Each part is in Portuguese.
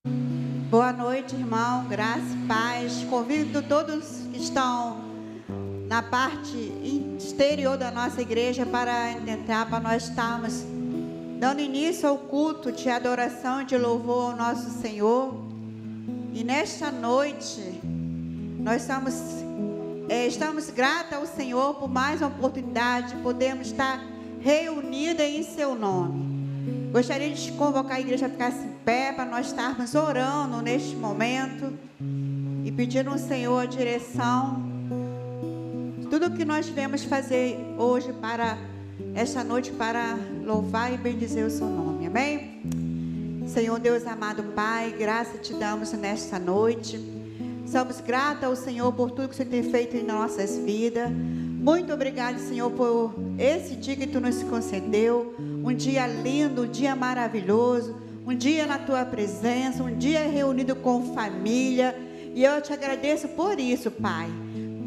Boa noite, irmão, graça e paz. Convido todos que estão na parte exterior da nossa igreja para entrar, para nós estarmos dando início ao culto de adoração e de louvor ao nosso Senhor. E nesta noite, nós estamos gratos ao Senhor por mais uma oportunidade de podermos estar reunidos em seu nome. Gostaria de convocar a igreja a ficar-se em pé para nós estarmos orando neste momento e pedindo ao Senhor a direção de tudo o que nós devemos fazer hoje para esta noite, para louvar e bendizer o seu nome. Amém? Senhor Deus amado Pai, graça te damos nesta noite. Somos gratos ao Senhor por tudo que o Senhor tem feito em nossas vidas. Muito obrigado, Senhor, por esse dia que Tu nos concedeu. Um dia lindo, um dia maravilhoso. Um dia na Tua presença, um dia reunido com família. E eu te agradeço por isso, Pai.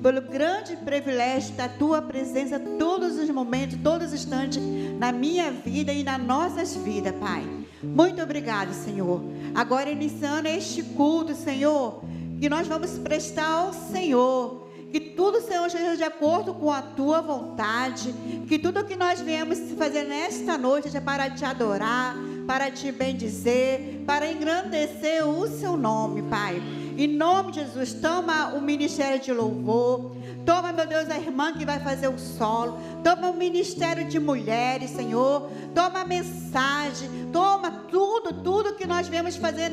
Pelo grande privilégio da Tua presença todos os momentos, todos os instantes na minha vida e nas nossas vidas, Pai. Muito obrigado, Senhor. Agora iniciando este culto, Senhor, que nós vamos prestar ao Senhor. Que tudo, Senhor, esteja de acordo com a Tua vontade. Que tudo que nós viemos fazer nesta noite seja para Te adorar, para Te bendizer, para engrandecer o Seu nome, Pai. Em nome de Jesus, toma o ministério de louvor. Toma, meu Deus, a irmã que vai fazer o solo. Toma o ministério de mulheres, Senhor. Toma a mensagem. Toma tudo que nós viemos fazer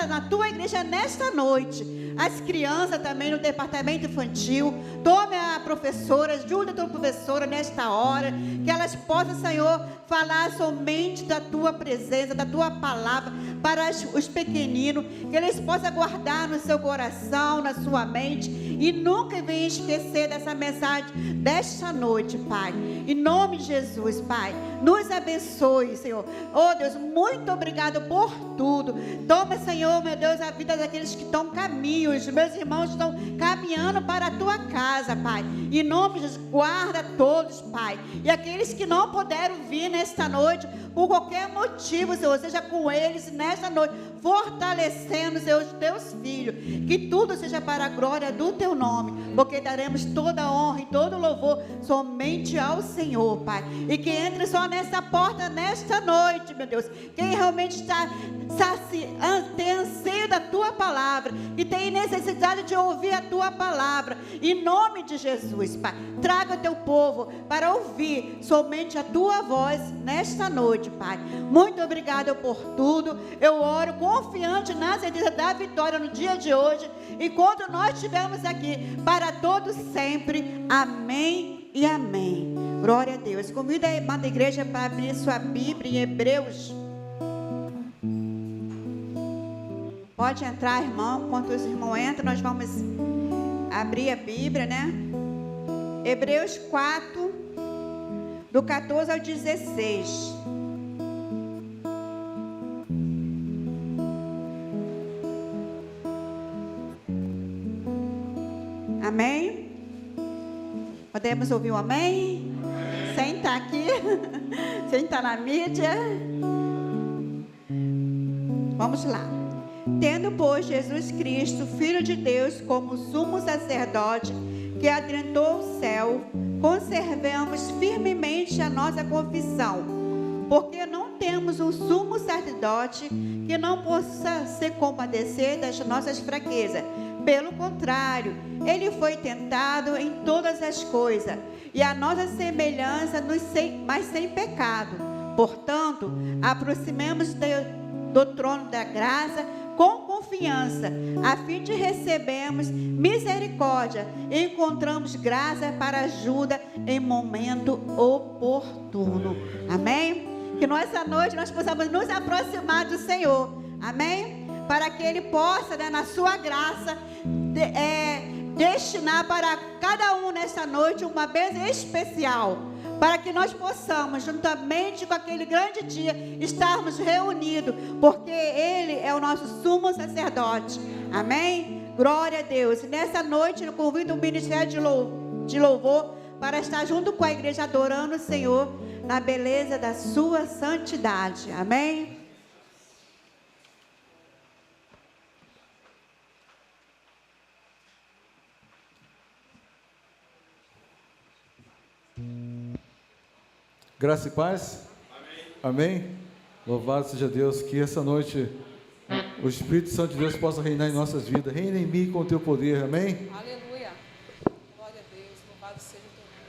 na Tua igreja nesta noite. As crianças também no departamento infantil. Tome a professora, ajuda a tua professora nesta hora. Que elas possam, Senhor, falar somente da Tua presença, da Tua palavra para os pequeninos. Que eles possam guardar no seu coração, na sua mente. E nunca venha esquecer dessa mensagem desta noite, Pai. Em nome de Jesus, Pai. Nos abençoe, Senhor. Oh, Deus, muito obrigado por tudo. Toma, Senhor, meu Deus, a vida daqueles que estão caminho. Os meus irmãos estão caminhando para a Tua casa, Pai. Em nome de Jesus, guarda todos, Pai. E aqueles que não puderam vir nesta noite, por qualquer motivo, Senhor, seja com eles nesta noite, fortalecendo, Senhor, os Teus filhos. Que tudo seja para a glória do Teu nome, porque daremos toda a honra e todo o louvor somente ao Senhor, Pai. E que entre só nessa porta nesta noite, meu Deus, quem realmente tem anseio da Tua palavra, que tem necessidade de ouvir a Tua palavra, em nome de Jesus, Pai, traga o Teu povo para ouvir somente a Tua voz nesta noite, Pai. Muito obrigado por tudo. Eu oro confiante na certeza da vitória no dia de hoje, enquanto nós estivermos aqui, para todos sempre. Amém e amém. Glória a Deus. Convido a irmã da igreja para abrir sua Bíblia em Hebreus. Pode entrar, irmão. Enquanto os irmãos entram, nós vamos abrir a Bíblia, né? Hebreus 4, do 14 ao 16. Amém? Podemos ouvir um amém? Amém. Sem estar aqui, sem estar na mídia. Vamos lá. Tendo, pois, Jesus Cristo, Filho de Deus, como sumo sacerdote, que adentrou o céu, conservemos firmemente a nossa confissão, porque não temos um sumo sacerdote que não possa se compadecer das nossas fraquezas. Pelo contrário, Ele foi tentado em todas as coisas, e a nossa semelhança, mas sem pecado. Portanto, aproximemos do trono da graça com confiança, a fim de recebermos misericórdia e encontramos graça para ajuda em momento oportuno. Amém? Que nessa noite nós possamos nos aproximar do Senhor. Amém? Para que Ele possa, né, na sua graça, destinar para cada um nessa noite uma bênção especial, para que nós possamos, juntamente com aquele grande dia, estarmos reunidos, porque Ele é o nosso sumo sacerdote. Amém? Glória a Deus. E nessa noite eu convido o ministério de louvor para estar junto com a igreja adorando o Senhor na beleza da sua santidade. Amém? Graça e paz? Amém. Amém? Louvado seja Deus, que essa noite o Espírito Santo de Deus possa reinar em nossas vidas. Reina em mim com o teu poder, amém? Aleluia. Glória a Deus, louvado seja o teu nome.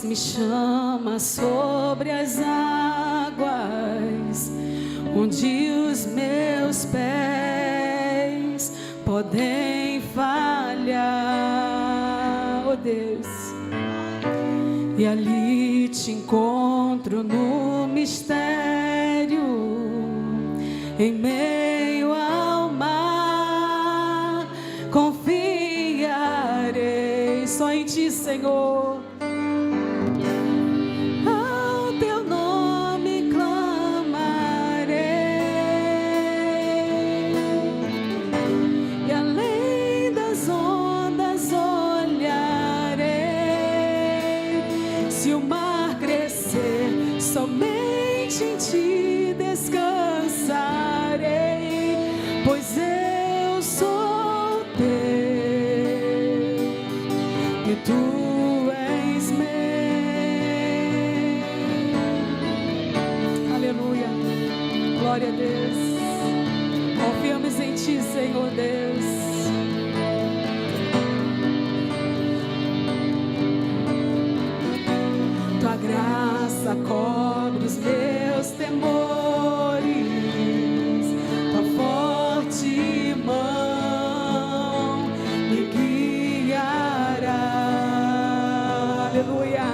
Me chama sobre as águas, onde os meus pés podem falhar, oh Deus, e ali te encontro no mistério, em meio ao mar, confiarei só em ti, Senhor. Somente em ti, Deus. descansarei, pois eu sou teu e tu és meu. Aleluia, glória a Deus. Confiamos em ti, Senhor Deus. Tua graça cobre os meus temores, tua forte mão me guiará. Aleluia.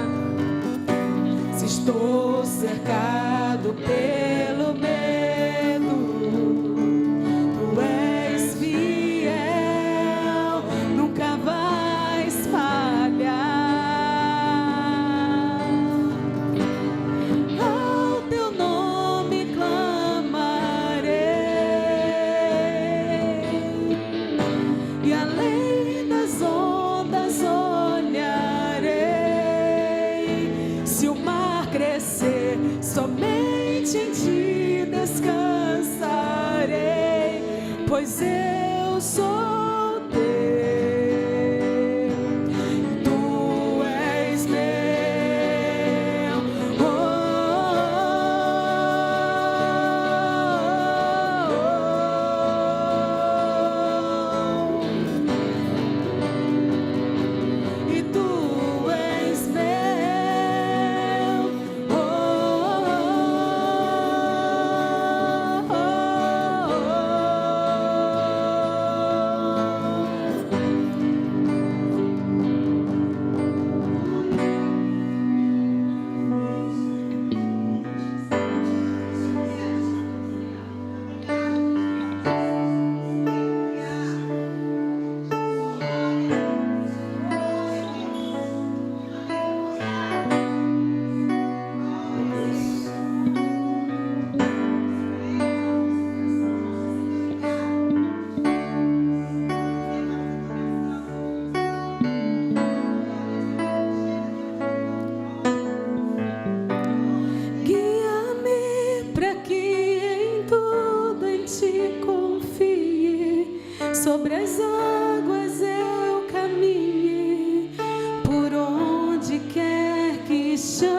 Se estou cercado pelo medo, tu és fiel, nunca vais falhar. Ao teu nome clamarei, e além das ondas olharei. Se o mar crescer, somente em ti descansarei, pois eu sou teu, tu és meu. E tu és meu. Guia-me para que em tudo em ti confie, sobre as águas eu caminhe, por onde quer que chames.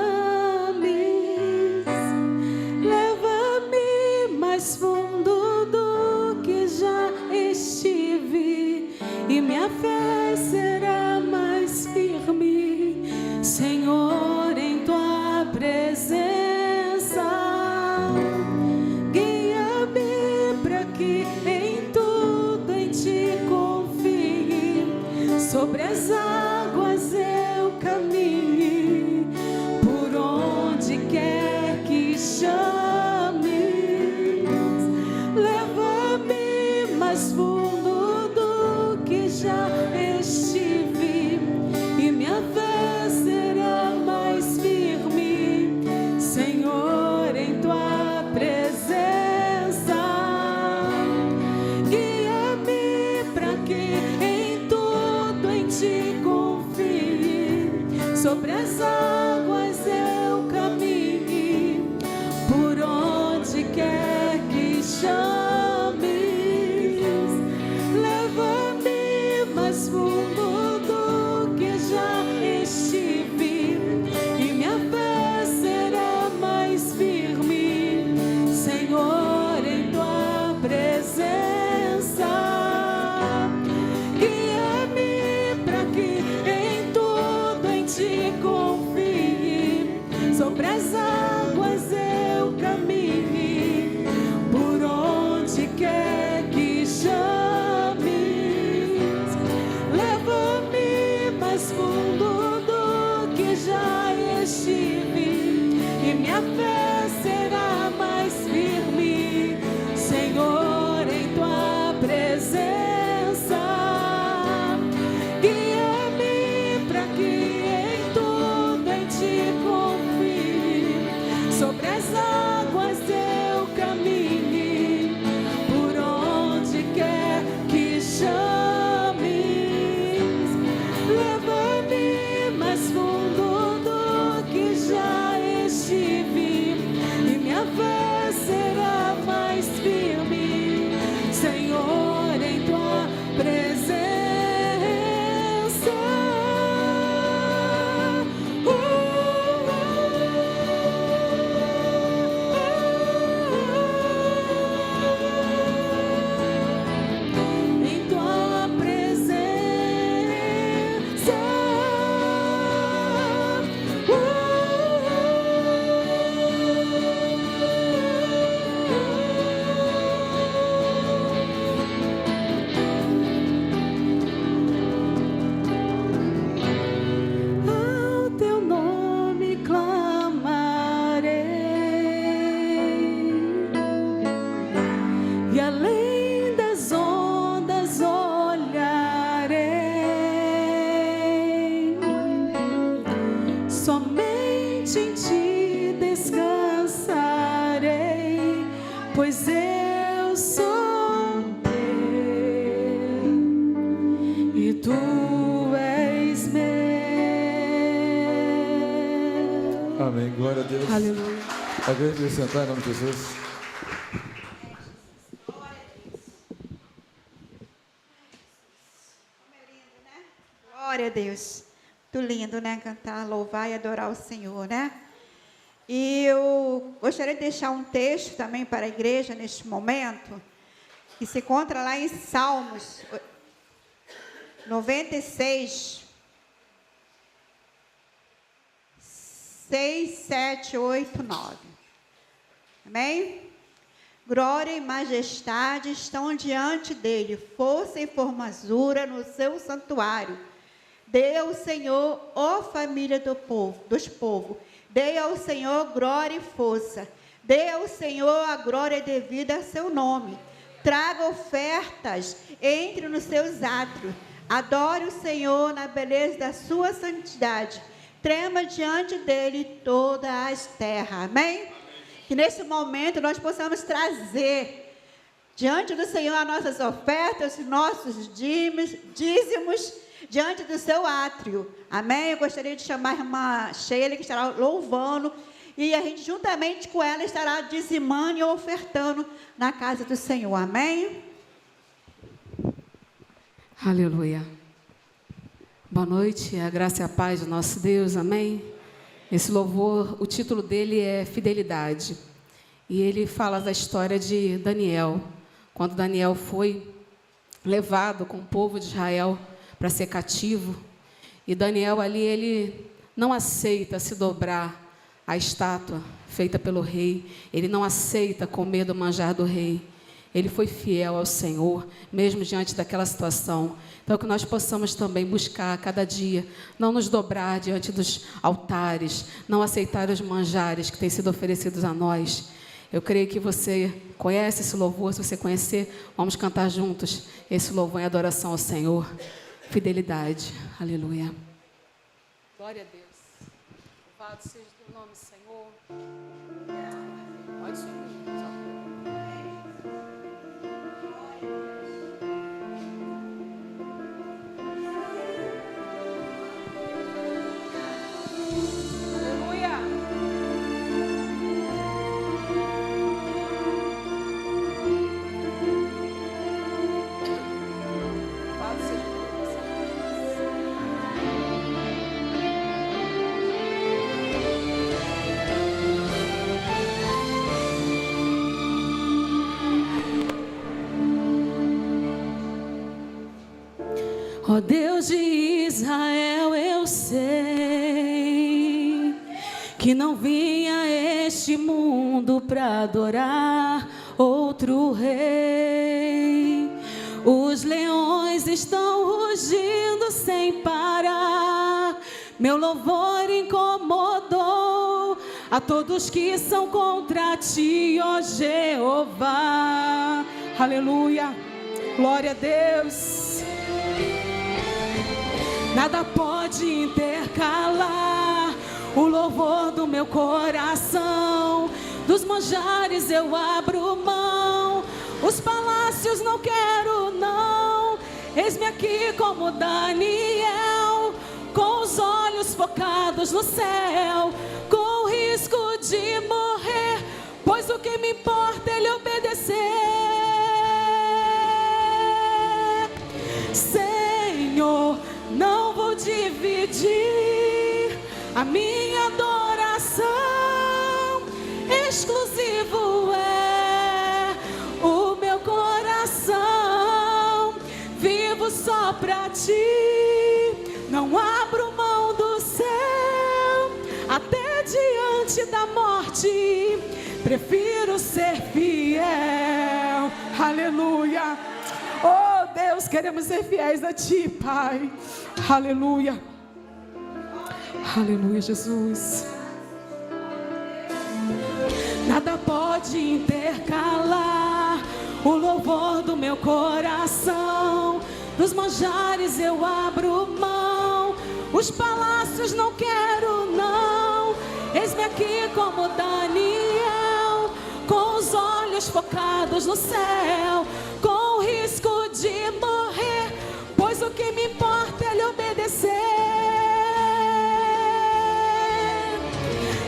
Leva-me mais fundo do que já estive, e minha fé será mais firme, Senhor, em tua presença. Guia-me para que em tudo em ti confie, sobre as águas eu caminhe, por onde quer que chames. Leva-me mais fundo do que já estive, e minha fé será mais firme, Senhor, em tua presença. Guia-me para que em tudo em ti confie, sobre as águas eu caminhe, por onde quer que chames. Leva-me mais fundo do que já estive, e minha fé será mais firme, Senhor, em tua presença. Guia-me para que em tudo em ti confie, sobre as águas eu caminhe, por onde quer que chames. Leva-me mais fundo do que já estive, e minha fé será mais firme, Senhor, em tua presença. Guia-me para que em tudo em ti confie, sobre as águas eu caminhe, por onde quer que chames. Leva-me mais fundo do que já estive, pois eu sou teu e tu és meu. Amém. Glória a Deus. Aleluia. Alguém vai sentar em nome de Jesus. Glória a Deus. Muito lindo, né? Cantar, louvar e adorar o Senhor, né? E eu gostaria de deixar um texto também para a igreja neste momento, que se encontra lá em Salmos 96, 6, 7, 8, 9. Amém? Glória e majestade estão diante dele, força e formosura no seu santuário. Dê ao Senhor, ó família dos povos, dê ao Senhor glória e força, dê ao Senhor a glória devida a seu nome. Traga ofertas, entre nos seus átrios, adore o Senhor na beleza da sua santidade, trema diante dele todas as terras. Amém? Que nesse momento nós possamos trazer diante do Senhor as nossas ofertas, nossos dízimos, diante do seu átrio. Amém? Eu gostaria de chamar a irmã Sheila, que estará louvando, e a gente juntamente com ela estará dizimando e ofertando na casa do Senhor. Amém? Aleluia. Boa noite, a graça e a paz do nosso Deus. Amém? Esse louvor, o título dele é Fidelidade. E ele fala da história de Daniel. Quando Daniel foi levado com o povo de Israel para ser cativo. E Daniel ali, ele não aceita se dobrar à estátua feita pelo rei. Ele não aceita comer do manjar do rei. Ele foi fiel ao Senhor, mesmo diante daquela situação. Então, que nós possamos também buscar a cada dia, não nos dobrar diante dos altares, não aceitar os manjares que têm sido oferecidos a nós. Eu creio que você conhece esse louvor. Se você conhecer, vamos cantar juntos esse louvor em adoração ao Senhor. Fidelidade. Aleluia. Glória a Deus. Louvado seja o teu nome, Senhor. Pode subir. Ó Deus de Israel, eu sei que não vim a este mundo para adorar outro rei. Os leões estão rugindo sem parar, meu louvor incomodou a todos que são contra ti, ó Jeová. Aleluia, glória a Deus. Nada pode intercalar o louvor do meu coração. Dos manjares eu abro mão, os palácios não quero não. Eis-me aqui como Daniel, com os olhos focados no céu, com o risco de morrer, pois o que me importa é Ele obedecer. Senhor, não vou dividir a minha adoração, exclusivo é o meu coração. Vivo só pra ti, não abro mão do céu, até diante da morte, prefiro ser fiel. Aleluia. Oh Deus, queremos ser fiéis a ti, Pai. Aleluia. Aleluia, Jesus. Nada pode intercalar o louvor do meu coração. Dos manjares eu abro mão, os palácios não quero não. Eis-me aqui como Daniel, com os olhos olhos focados no céu, com o risco de morrer, pois o que me importa é lhe obedecer.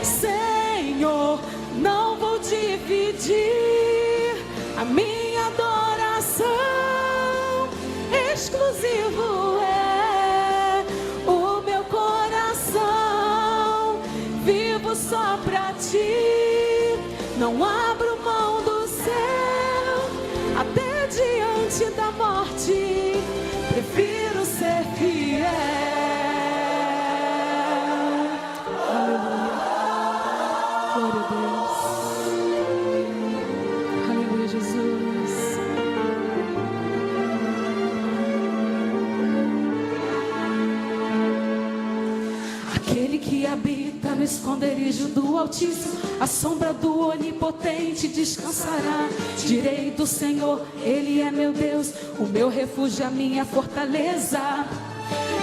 Senhor, não vou dividir a minha adoração, exclusivo é o meu coração, vivo só pra ti, não abro mão do céu, até diante da morte, prefiro ser fiel. Aleluia, glória a Deus, aleluia, Jesus. Aquele que habita no esconderijo do Altíssimo, a sombra do Onipotente descansará. Direi do Senhor, Ele é meu Deus, o meu refúgio, a minha fortaleza.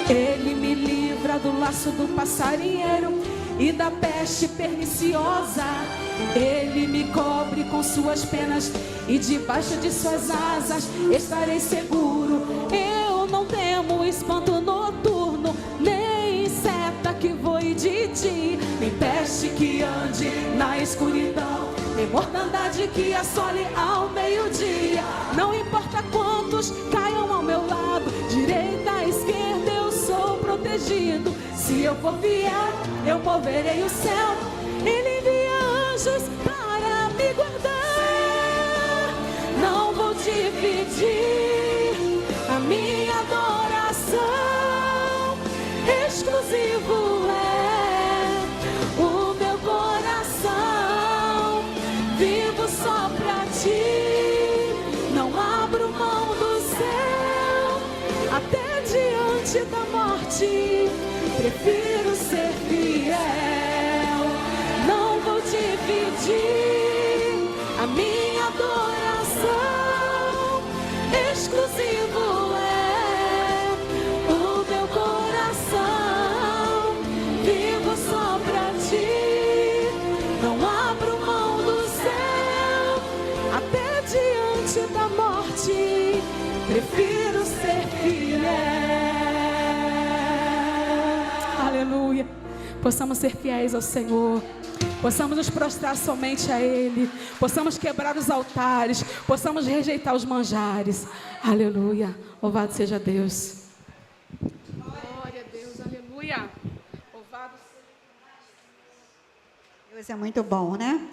Ele me livra do laço do passarinheiro e da peste perniciosa. Ele me cobre com suas penas e debaixo de suas asas estarei seguro. Eu não temo espanto noturno, nem seta que voe de dia, nem peste que ande na escuridão, nem mortandade que assole ao meio-dia. Não importa quantos caiam ao meu lado, direita, esquerda, eu sou protegido. Se eu for fiel, eu moverei o céu. Ele envia anjos para me guardar. Não vou dividir a minha adoração, exclusivo é o meu coração, vivo só pra ti, não abro mão do céu, até diante da morte, prefiro ser fiel. Não vou dividir a minha adoração, exclusivo é o meu coração, vivo só pra ti, não abro mão do céu, até diante da morte, prefiro ser fiel. Aleluia. Possamos ser fiéis ao Senhor, possamos nos prostrar somente a Ele, possamos quebrar os altares, possamos rejeitar os manjares. Aleluia, louvado seja Deus. Glória a Deus, aleluia. Louvado seja Deus é muito bom, né?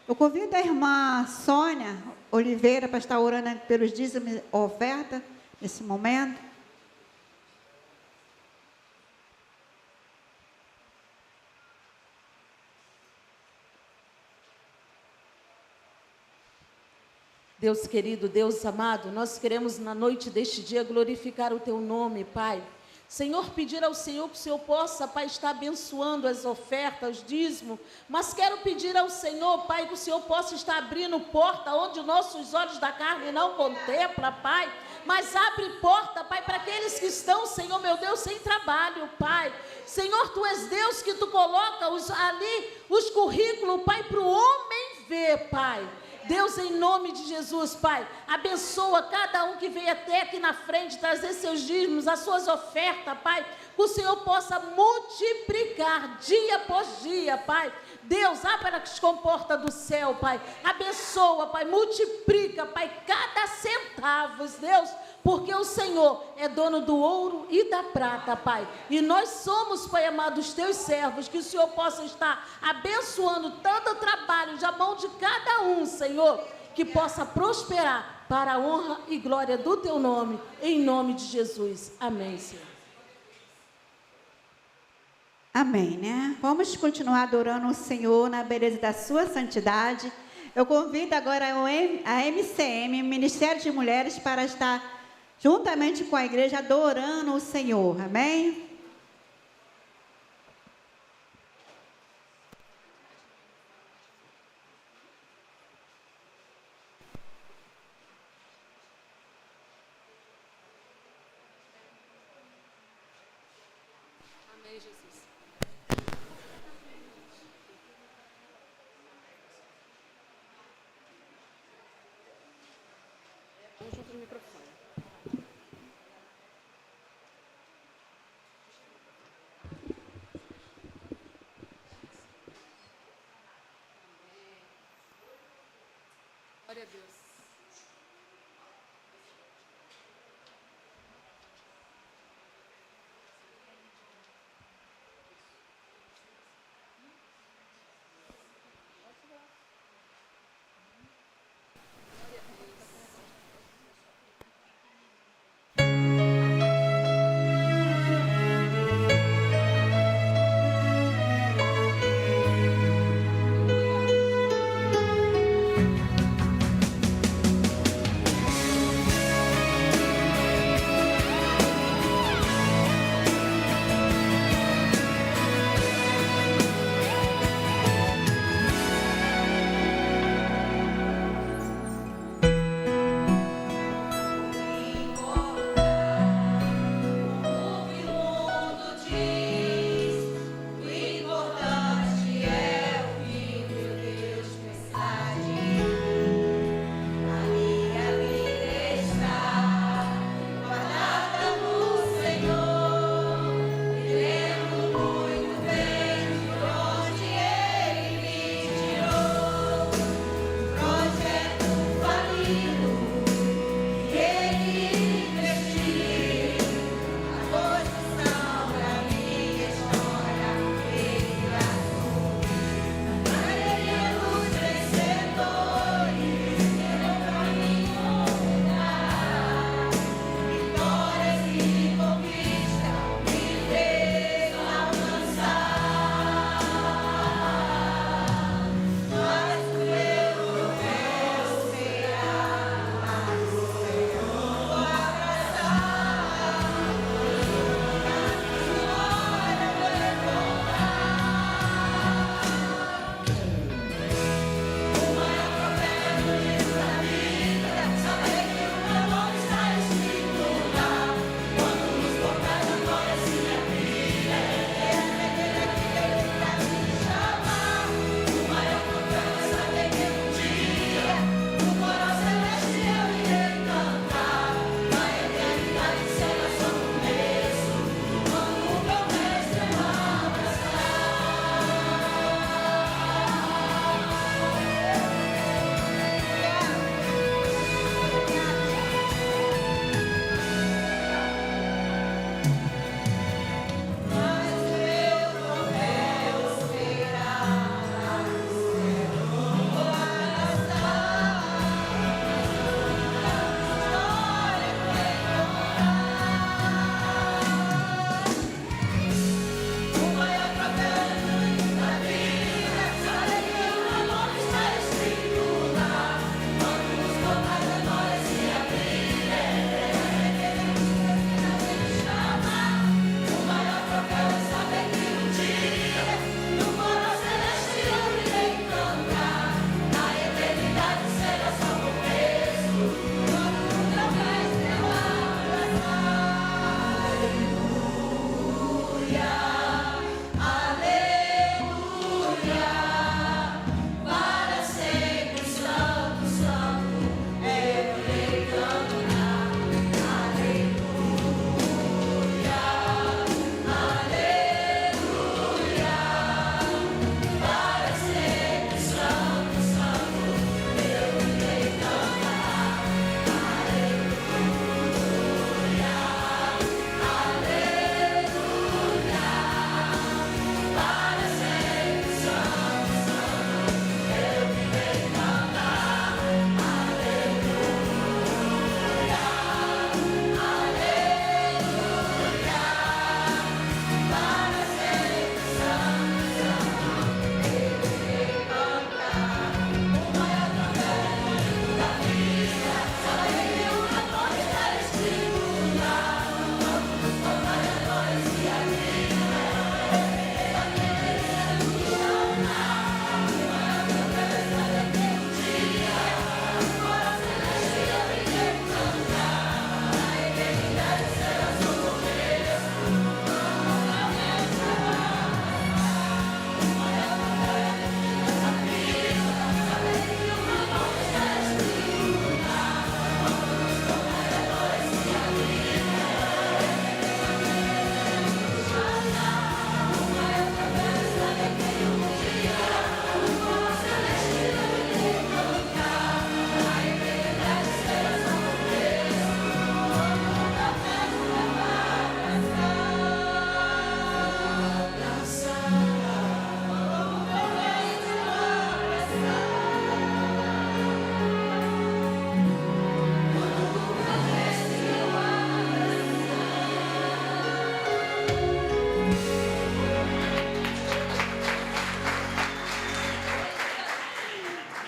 Eu convido a irmã Sônia Oliveira para estar orando pelos dízimos e oferta nesse momento. Deus querido, Deus amado, nós queremos na noite deste dia glorificar o Teu nome, Pai. Senhor, pedir ao Senhor que o Senhor possa, Pai, estar abençoando as ofertas, os dízimos, mas quero pedir ao Senhor, Pai, que o Senhor possa estar abrindo porta onde nossos olhos da carne não contemplam, Pai, mas abre porta, Pai, para aqueles que estão, Senhor, meu Deus, sem trabalho, Pai. Senhor, Tu és Deus que Tu coloca ali os currículos, Pai, para o homem ver, Pai. Deus, em nome de Jesus, Pai, abençoa cada um que veio até aqui na frente trazer seus dízimos, as suas ofertas, Pai, que o Senhor possa multiplicar dia após dia, Pai. Deus, abra as comportas do céu, Pai, abençoa, Pai, multiplica, Pai, cada centavo, Deus, porque o Senhor é dono do ouro e da prata, Pai, e nós somos, Pai amado, os Teus servos, que o Senhor possa estar abençoando tanto o trabalho da mão de cada um, Senhor, que possa prosperar para a honra e glória do Teu nome, em nome de Jesus, amém, Senhor. Amém, né? Vamos continuar adorando o Senhor na beleza da sua santidade. Eu convido agora a MCM, Ministério de Mulheres, para estar juntamente com a igreja adorando o Senhor, amém? Amém, Jesus. Glória a Deus.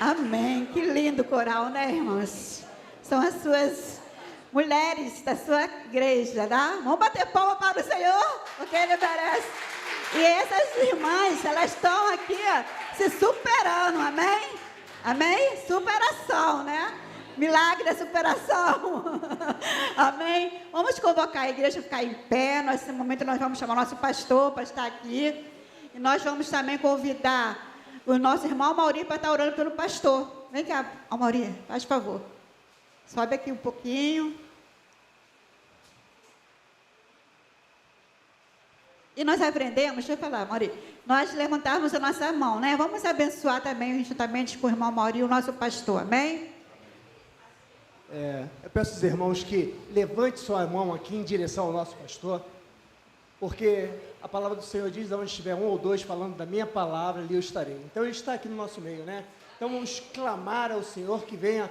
Amém. Que lindo coral, né, irmãos? São as suas mulheres da sua igreja, tá? Vamos bater palma para o Senhor, porque Ele merece. E essas irmãs, elas estão aqui, ó, se superando, amém? Amém? Superação, né? Milagre da superação. Amém? Vamos convocar a igreja a ficar em pé. Nesse momento nós vamos chamar nosso pastor para estar aqui. E nós vamos também convidar o nosso irmão Mauri para estar orando pelo pastor. Vem cá, Mauri, faz favor. Sobe aqui um pouquinho. E nós aprendemos, deixa eu falar, Mauri, nós levantarmos a nossa mão, né? Vamos abençoar também, juntamente com o irmão Mauri, o nosso pastor, amém? Eu peço aos irmãos que levante sua mão aqui em direção ao nosso pastor, porque a palavra do Senhor diz, onde estiver um ou dois falando da minha palavra, ali eu estarei. Então ele está aqui no nosso meio, né? Então vamos clamar ao Senhor que venha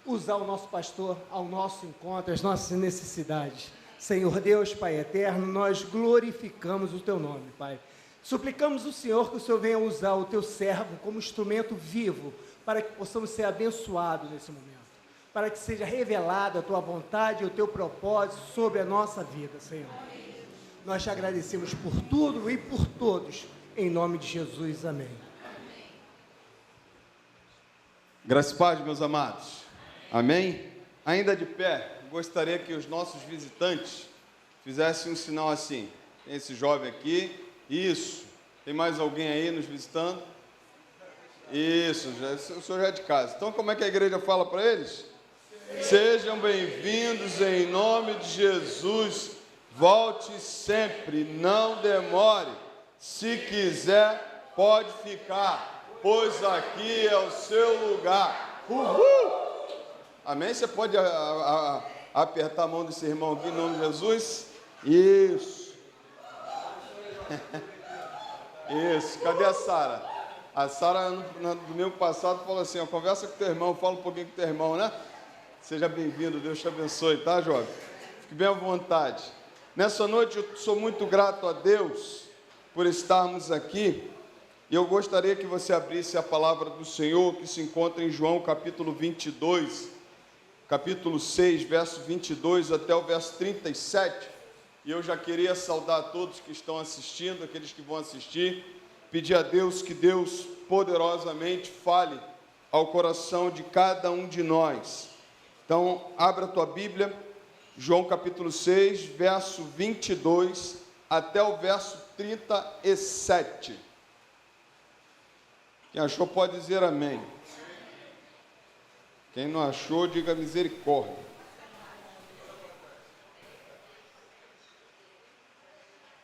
usar o nosso pastor ao nosso encontro, às nossas necessidades. Senhor Deus, Pai eterno, nós glorificamos o Teu nome, Pai. Suplicamos o Senhor que o Senhor venha usar o Teu servo como instrumento vivo, para que possamos ser abençoados nesse momento, para que seja revelada a Tua vontade e o Teu propósito sobre a nossa vida, Senhor. Nós te agradecemos por tudo e por todos, em nome de Jesus, amém. Graças e paz, meus amados. Amém? Ainda de pé, gostaria que os nossos visitantes fizessem um sinal assim. Tem esse jovem aqui. Isso. Tem mais alguém aí nos visitando? Isso. O senhor já é de casa. Então, como é que a igreja fala para eles? Sejam bem-vindos em nome de Jesus. Volte sempre, não demore. Se quiser, pode ficar, pois aqui é o seu lugar. Uhul! Amém? Você pode apertar a mão desse irmão aqui em nome de Jesus? Isso. Isso. Cadê a Sara? A Sara, no domingo passado, falou assim, ó, conversa com teu irmão, fala um pouquinho com teu irmão, né? Seja bem-vindo, Deus te abençoe, tá, jovem? Fique bem à vontade. Nessa noite eu sou muito grato a Deus por estarmos aqui. E eu gostaria que você abrisse a palavra do Senhor, que se encontra em João capítulo 22, capítulo 6, verso 22 até o verso 37. E eu já queria saudar a todos que estão assistindo, aqueles que vão assistir, pedir a Deus que Deus poderosamente fale ao coração de cada um de nós. Então, abra a tua Bíblia, João capítulo 6, verso 22 até o verso 37. Quem achou pode dizer amém. Quem não achou, diga misericórdia.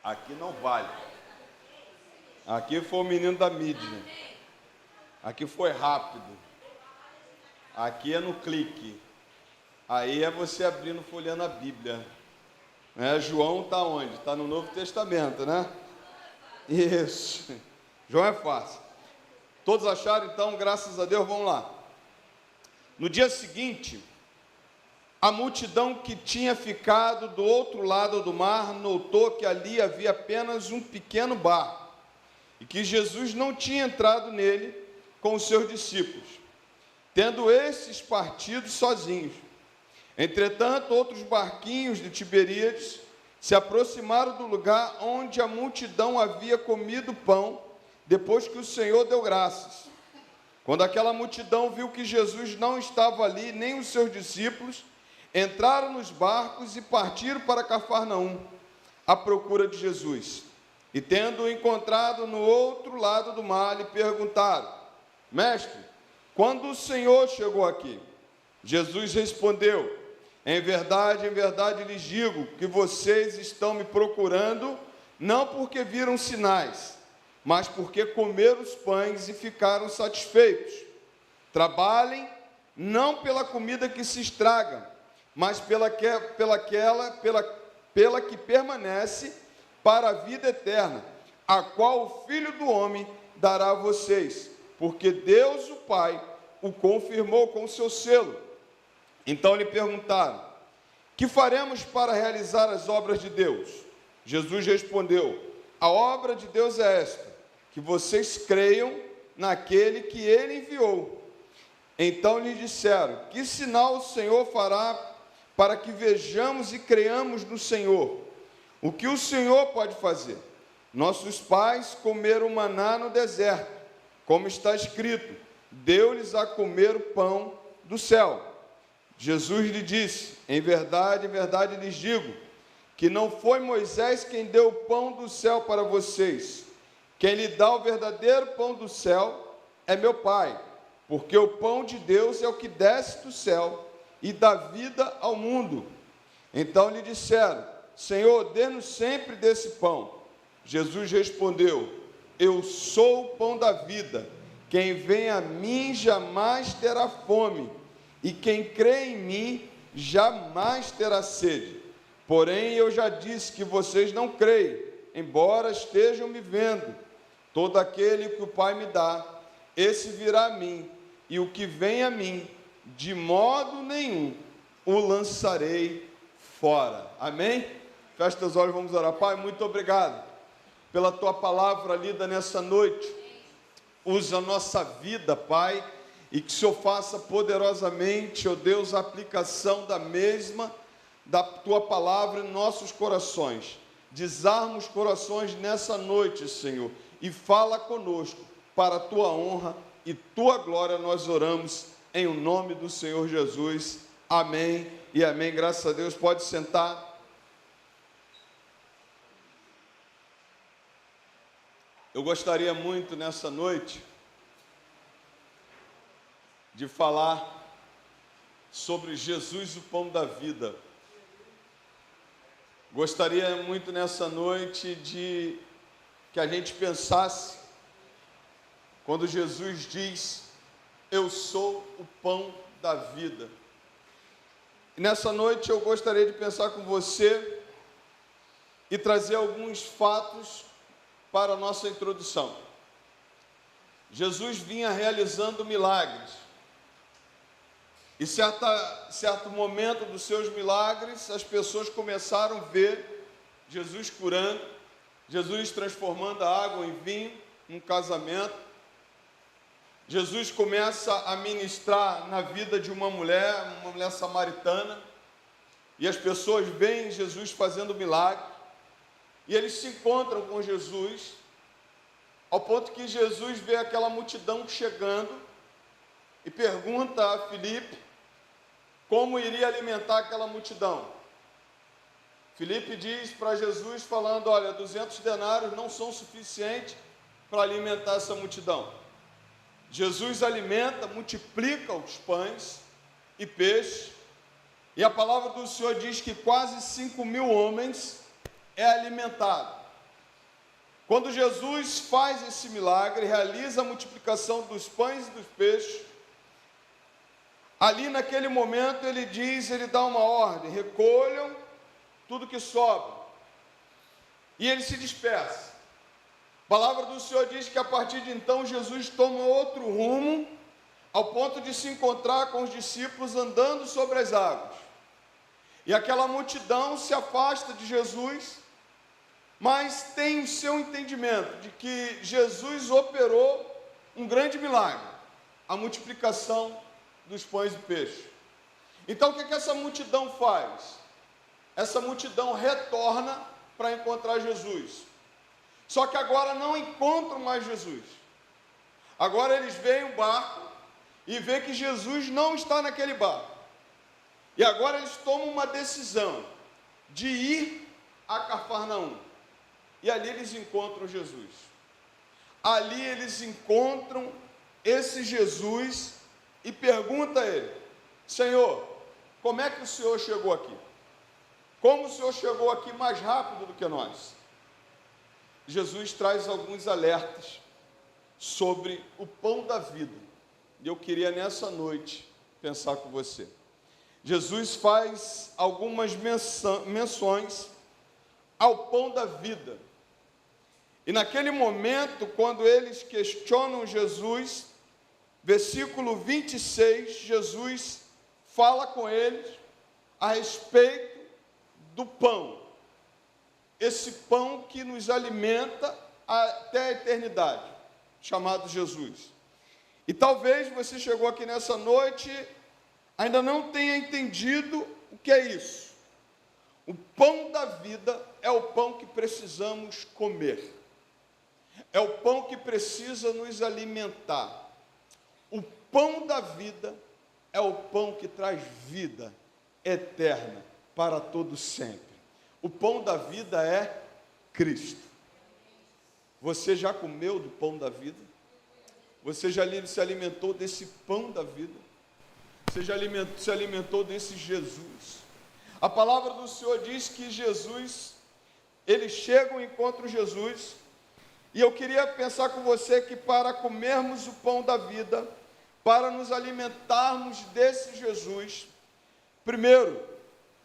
Aqui não vale. Aqui foi o menino da mídia. Aqui foi rápido. Aqui é no clique. Aí é você abrindo, folheando a Bíblia. João está onde? Está no Novo Testamento, né? Isso. João é fácil. Todos acharam? Então, graças a Deus, vamos lá. No dia seguinte, a multidão que tinha ficado do outro lado do mar notou que ali havia apenas um pequeno barco e que Jesus não tinha entrado nele com os seus discípulos, tendo esses partido sozinhos. Entretanto, outros barquinhos de Tiberíades se aproximaram do lugar onde a multidão havia comido pão, depois que o Senhor deu graças. Quando aquela multidão viu que Jesus não estava ali, nem os seus discípulos, entraram nos barcos e partiram para Cafarnaum, à procura de Jesus. E tendo-o encontrado no outro lado do mar, lhe perguntaram: Mestre, quando o Senhor chegou aqui? Jesus respondeu: em verdade lhes digo que vocês estão me procurando, não porque viram sinais, mas porque comeram os pães e ficaram satisfeitos. Trabalhem não pela comida que se estraga, mas pela que permanece para a vida eterna, a qual o Filho do Homem dará a vocês, porque Deus o Pai o confirmou com o seu selo. Então lhe perguntaram: que faremos para realizar as obras de Deus? Jesus respondeu: a obra de Deus é esta, que vocês creiam naquele que ele enviou. Então lhe disseram: que sinal o Senhor fará para que vejamos e creamos no Senhor? O que o Senhor pode fazer? Nossos pais comeram maná no deserto, como está escrito: deu-lhes a comer o pão do céu. Jesus lhe disse: em verdade lhes digo, que não foi Moisés quem deu o pão do céu para vocês. Quem lhe dá o verdadeiro pão do céu é meu Pai, porque o pão de Deus é o que desce do céu e dá vida ao mundo. Então lhe disseram: Senhor, dê-nos sempre desse pão. Jesus respondeu: eu sou o pão da vida. Quem vem a mim jamais terá fome, e quem crê em mim jamais terá sede. Porém, eu já disse que vocês não creem, embora estejam me vendo. Todo aquele que o Pai me dá, esse virá a mim, e o que vem a mim, de modo nenhum o lançarei fora. Amém? Feche teus olhos, vamos orar. Pai, muito obrigado pela tua palavra lida nessa noite. Usa a nossa vida, Pai, e que o Senhor faça poderosamente, ó Deus, a aplicação da mesma, da tua palavra em nossos corações. Desarma os corações nessa noite, Senhor, e fala conosco, para a tua honra e tua glória nós oramos, em o nome do Senhor Jesus. Amém e amém. Graças a Deus. Pode sentar. Eu gostaria muito nessa noite de falar sobre Jesus, o pão da vida. Gostaria muito nessa noite de que a gente pensasse quando Jesus diz: eu sou o pão da vida. E nessa noite eu gostaria de pensar com você e trazer alguns fatos para a nossa introdução. Jesus vinha realizando milagres. E certo momento dos seus milagres, as pessoas começaram a ver Jesus curando, Jesus transformando a água em vinho, num casamento. Jesus começa a ministrar na vida de uma mulher samaritana, e as pessoas veem Jesus fazendo milagre, e eles se encontram com Jesus, ao ponto que Jesus vê aquela multidão chegando, e pergunta a Filipe como iria alimentar aquela multidão. Filipe diz para Jesus, falando: olha, 200 denários não são suficientes para alimentar essa multidão. Jesus alimenta, multiplica os pães e peixes, e a palavra do Senhor diz que quase 5.000 homens é alimentado. Quando Jesus faz esse milagre, realiza a multiplicação dos pães e dos peixes, ali naquele momento ele dá uma ordem: recolham tudo que sobra, e ele se dispersa. A palavra do Senhor diz que a partir de então Jesus toma outro rumo, ao ponto de se encontrar com os discípulos andando sobre as águas. E aquela multidão se afasta de Jesus, mas tem o seu entendimento de que Jesus operou um grande milagre, a multiplicação dos pães e peixes. Então o que essa multidão faz? Essa multidão retorna para encontrar Jesus. Só que agora não encontram mais Jesus. Agora eles veem o barco e veem que Jesus não está naquele barco. E agora eles tomam uma decisão de ir a Cafarnaum. E ali eles encontram Jesus. Ali eles encontram esse Jesus e perguntam a ele: Senhor, como é que o Senhor chegou aqui? Como o Senhor chegou aqui mais rápido do que nós? Jesus traz alguns alertas sobre o pão da vida. E eu queria nessa noite pensar com você. Jesus faz algumas menções ao pão da vida. E naquele momento, quando eles questionam Jesus, versículo 26, Jesus fala com eles a respeito do pão. Esse pão que nos alimenta até a eternidade, chamado Jesus. E talvez você chegou aqui nessa noite, ainda não tenha entendido o que é isso. O pão da vida é o pão que precisamos comer. É o pão que precisa nos alimentar. O pão da vida é o pão que traz vida eterna para todo sempre. O pão da vida é Cristo. Você já comeu do pão da vida? Você já se alimentou desse pão da vida? Você já se alimentou desse Jesus? A palavra do Senhor diz que Jesus, eles chegam e encontram Jesus, e eu queria pensar com você que para comermos o pão da vida, para nos alimentarmos desse Jesus, primeiro,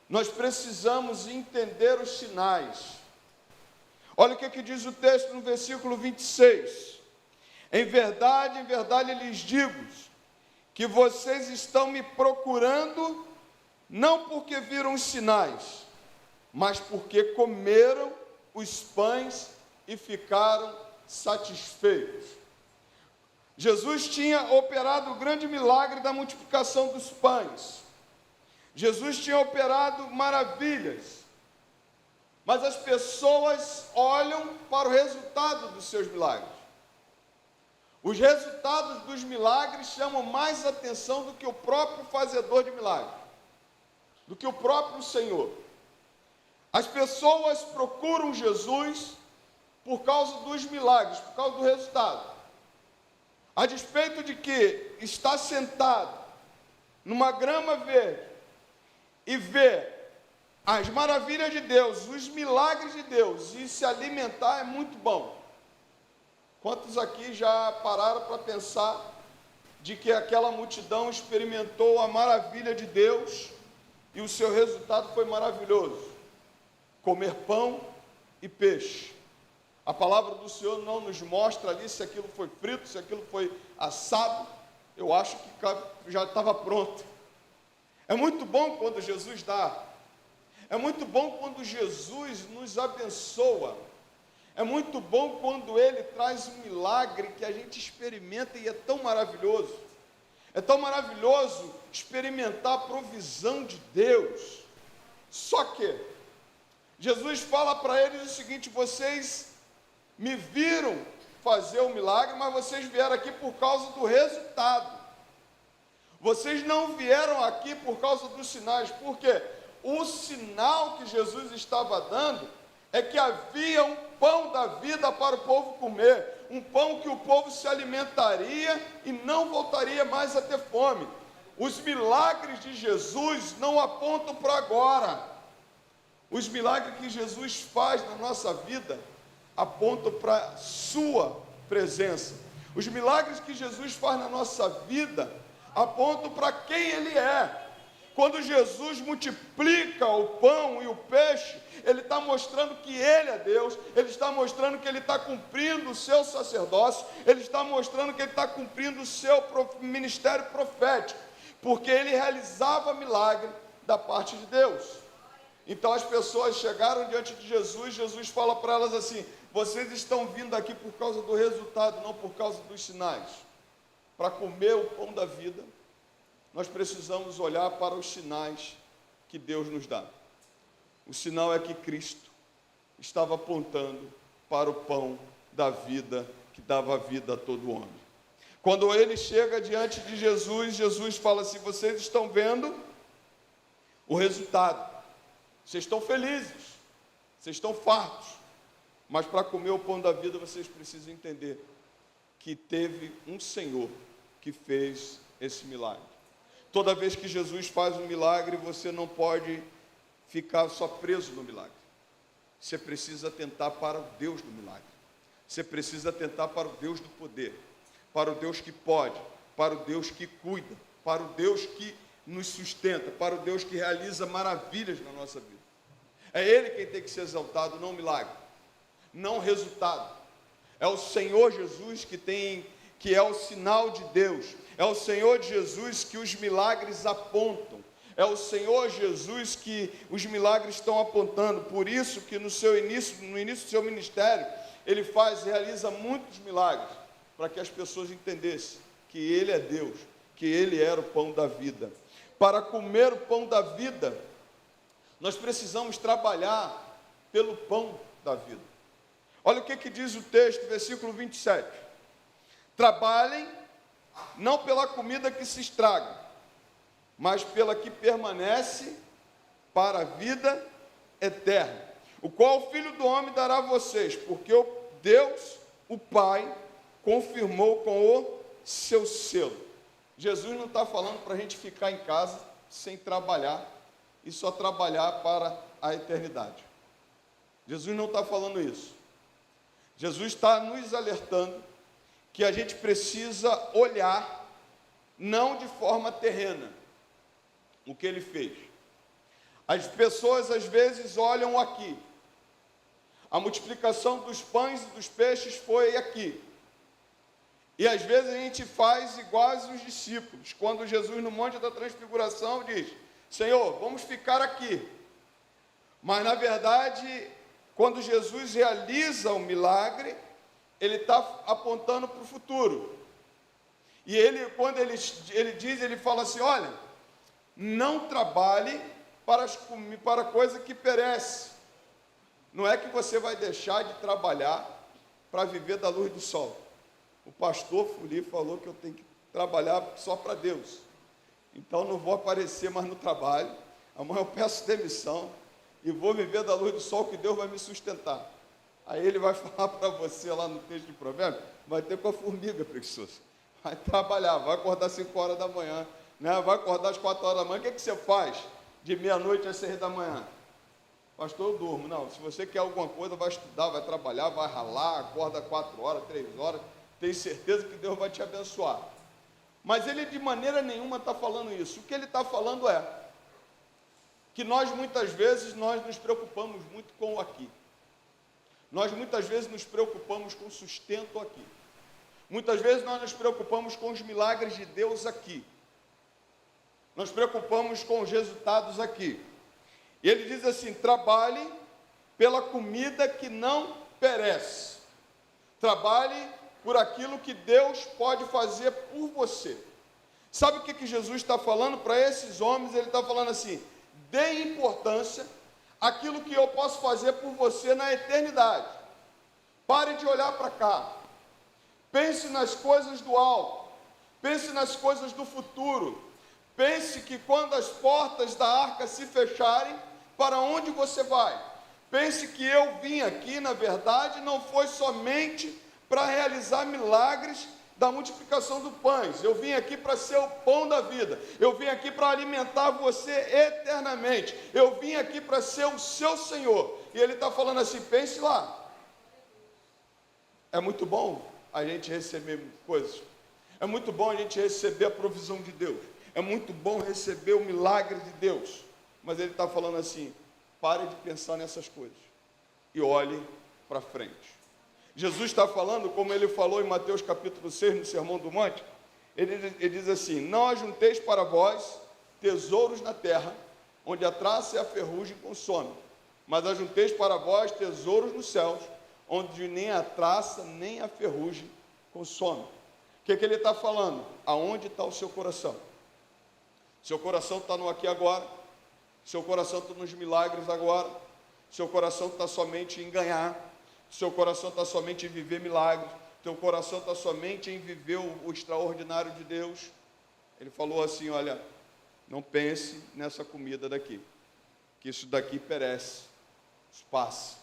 nós precisamos entender os sinais. Olha o que diz o texto no versículo 26. Em verdade, lhes digo, que vocês estão me procurando, não porque viram os sinais, mas porque comeram os pães e ficaram satisfeitos. Jesus tinha operado o grande milagre da multiplicação dos pães. Jesus tinha operado maravilhas. Mas as pessoas olham para o resultado dos seus milagres. Os resultados dos milagres chamam mais atenção do que o próprio fazedor de milagres, do que o próprio Senhor. As pessoas procuram Jesus por causa dos milagres, por causa do resultado. A despeito de que está sentado numa grama verde e vê as maravilhas de Deus, os milagres de Deus, e se alimentar é muito bom. Quantos aqui já pararam para pensar de que aquela multidão experimentou a maravilha de Deus e o seu resultado foi maravilhoso? Comer pão e peixe. A palavra do Senhor não nos mostra ali se aquilo foi frito, se aquilo foi assado. Eu acho que já estava pronto. É muito bom quando Jesus dá. É muito bom quando Jesus nos abençoa. É muito bom quando Ele traz um milagre que a gente experimenta e é tão maravilhoso. É tão maravilhoso experimentar a provisão de Deus. Só que Jesus fala para eles o seguinte: vocês me viram fazer o milagre, mas vocês vieram aqui por causa do resultado. Vocês não vieram aqui por causa dos sinais. Por quê? O sinal que Jesus estava dando é que havia um pão da vida para o povo comer, um pão que o povo se alimentaria e não voltaria mais a ter fome. Os milagres de Jesus não apontam para agora. Os milagres que Jesus faz na nossa vida apontam para a sua presença. Os milagres que Jesus faz na nossa vida apontam para quem Ele é. Quando Jesus multiplica o pão e o peixe, Ele está mostrando que Ele é Deus, Ele está mostrando que Ele está cumprindo o seu sacerdócio, Ele está mostrando que Ele está cumprindo o seu ministério profético, porque Ele realizava milagre da parte de Deus. Então as pessoas chegaram diante de Jesus, Jesus fala para elas assim: vocês estão vindo aqui por causa do resultado, não por causa dos sinais. Para comer o pão da vida, nós precisamos olhar para os sinais que Deus nos dá. O sinal é que Cristo estava apontando para o pão da vida, que dava vida a todo homem. Quando ele chega diante de Jesus, Jesus fala assim: vocês estão vendo o resultado, vocês estão felizes, vocês estão fartos, mas para comer o pão da vida vocês precisam entender que teve um Senhor que fez esse milagre. Toda vez que Jesus faz um milagre, você não pode ficar só preso no milagre. Você precisa atentar para o Deus do milagre. Você precisa atentar para o Deus do poder, para o Deus que pode, para o Deus que cuida, para o Deus que nos sustenta, para o Deus que realiza maravilhas na nossa vida. É Ele quem tem que ser exaltado, não o milagre, não o resultado. É o Senhor Jesus que é o sinal de Deus. É o Senhor Jesus que os milagres apontam. É o Senhor Jesus que os milagres estão apontando. Por isso que no início do seu ministério, Ele realiza muitos milagres, para que as pessoas entendessem que Ele é Deus, que Ele era o pão da vida. Para comer o pão da vida, nós precisamos trabalhar pelo pão da vida. Olha o que diz o texto, versículo 27. Trabalhem não pela comida que se estraga, mas pela que permanece para a vida eterna, o qual o Filho do Homem dará a vocês, porque Deus, o Pai, confirmou com o seu selo. Jesus não está falando para a gente ficar em casa sem trabalhar e só trabalhar para a eternidade. Jesus não está falando isso. Jesus está nos alertando que a gente precisa olhar, não de forma terrena, o que Ele fez. As pessoas às vezes olham aqui. A multiplicação dos pães e dos peixes foi aqui. E às vezes a gente faz iguais os discípulos, quando Jesus no Monte da Transfiguração diz: Senhor, vamos ficar aqui. Mas na verdade, quando Jesus realiza o milagre, Ele está apontando para o futuro. E Ele, quando Ele diz, Ele fala assim: olha, não trabalhe para coisa que perece. Não é que você vai deixar de trabalhar para viver da luz do sol. O pastor Fuli falou que eu tenho que trabalhar só para Deus. Então não vou aparecer mais no trabalho. Amanhã eu peço demissão e vou viver da luz do sol, que Deus vai me sustentar. Aí ele vai falar para você lá no texto de Provérbios, vai ter com a formiga, preguiçoso. Vai trabalhar, vai acordar 5 horas da manhã, né? Vai acordar às 4 horas da manhã. O que você faz de meia-noite às 6 da manhã? Pastor, eu durmo. Não, se você quer alguma coisa, vai estudar, vai trabalhar, vai ralar, acorda 4 horas, 3 horas, tem certeza que Deus vai te abençoar. Mas ele de maneira nenhuma está falando isso. O que ele está falando é que nós muitas vezes nos preocupamos muito com o aqui. Nós muitas vezes nos preocupamos com o sustento aqui. Muitas vezes nós nos preocupamos com os milagres de Deus aqui. Nós nos preocupamos com os resultados aqui. E ele diz assim: trabalhe pela comida que não perece. Trabalhe por aquilo que Deus pode fazer por você. Sabe o que Jesus está falando para esses homens? Ele está falando assim: dê importância àquilo que eu posso fazer por você na eternidade. Pare de olhar para cá. Pense nas coisas do alto. Pense nas coisas do futuro. Pense que quando as portas da arca se fecharem, para onde você vai? Pense que eu vim aqui, na verdade, não foi somente para realizar milagres da multiplicação dos pães. Eu vim aqui para ser o pão da vida. Eu vim aqui para alimentar você eternamente. Eu vim aqui para ser o seu Senhor. E ele está falando assim: pense lá. É muito bom a gente receber coisas. É muito bom a gente receber a provisão de Deus. É muito bom receber o milagre de Deus. Mas ele está falando assim: pare de pensar nessas coisas e olhe para frente. Jesus está falando, como ele falou em Mateus capítulo 6, no Sermão do Monte, ele diz assim: não ajunteis para vós tesouros na terra, onde a traça e a ferrugem consomem, mas ajunteis para vós tesouros nos céus, onde nem a traça nem a ferrugem consomem. O que ele está falando? Aonde está o seu coração? Seu coração está no aqui e agora, seu coração está nos milagres agora, seu coração está somente em ganhar, seu coração está somente em viver milagres, teu coração está somente em viver o extraordinário de Deus. Ele falou assim: olha, não pense nessa comida daqui, que isso daqui perece, isso passa.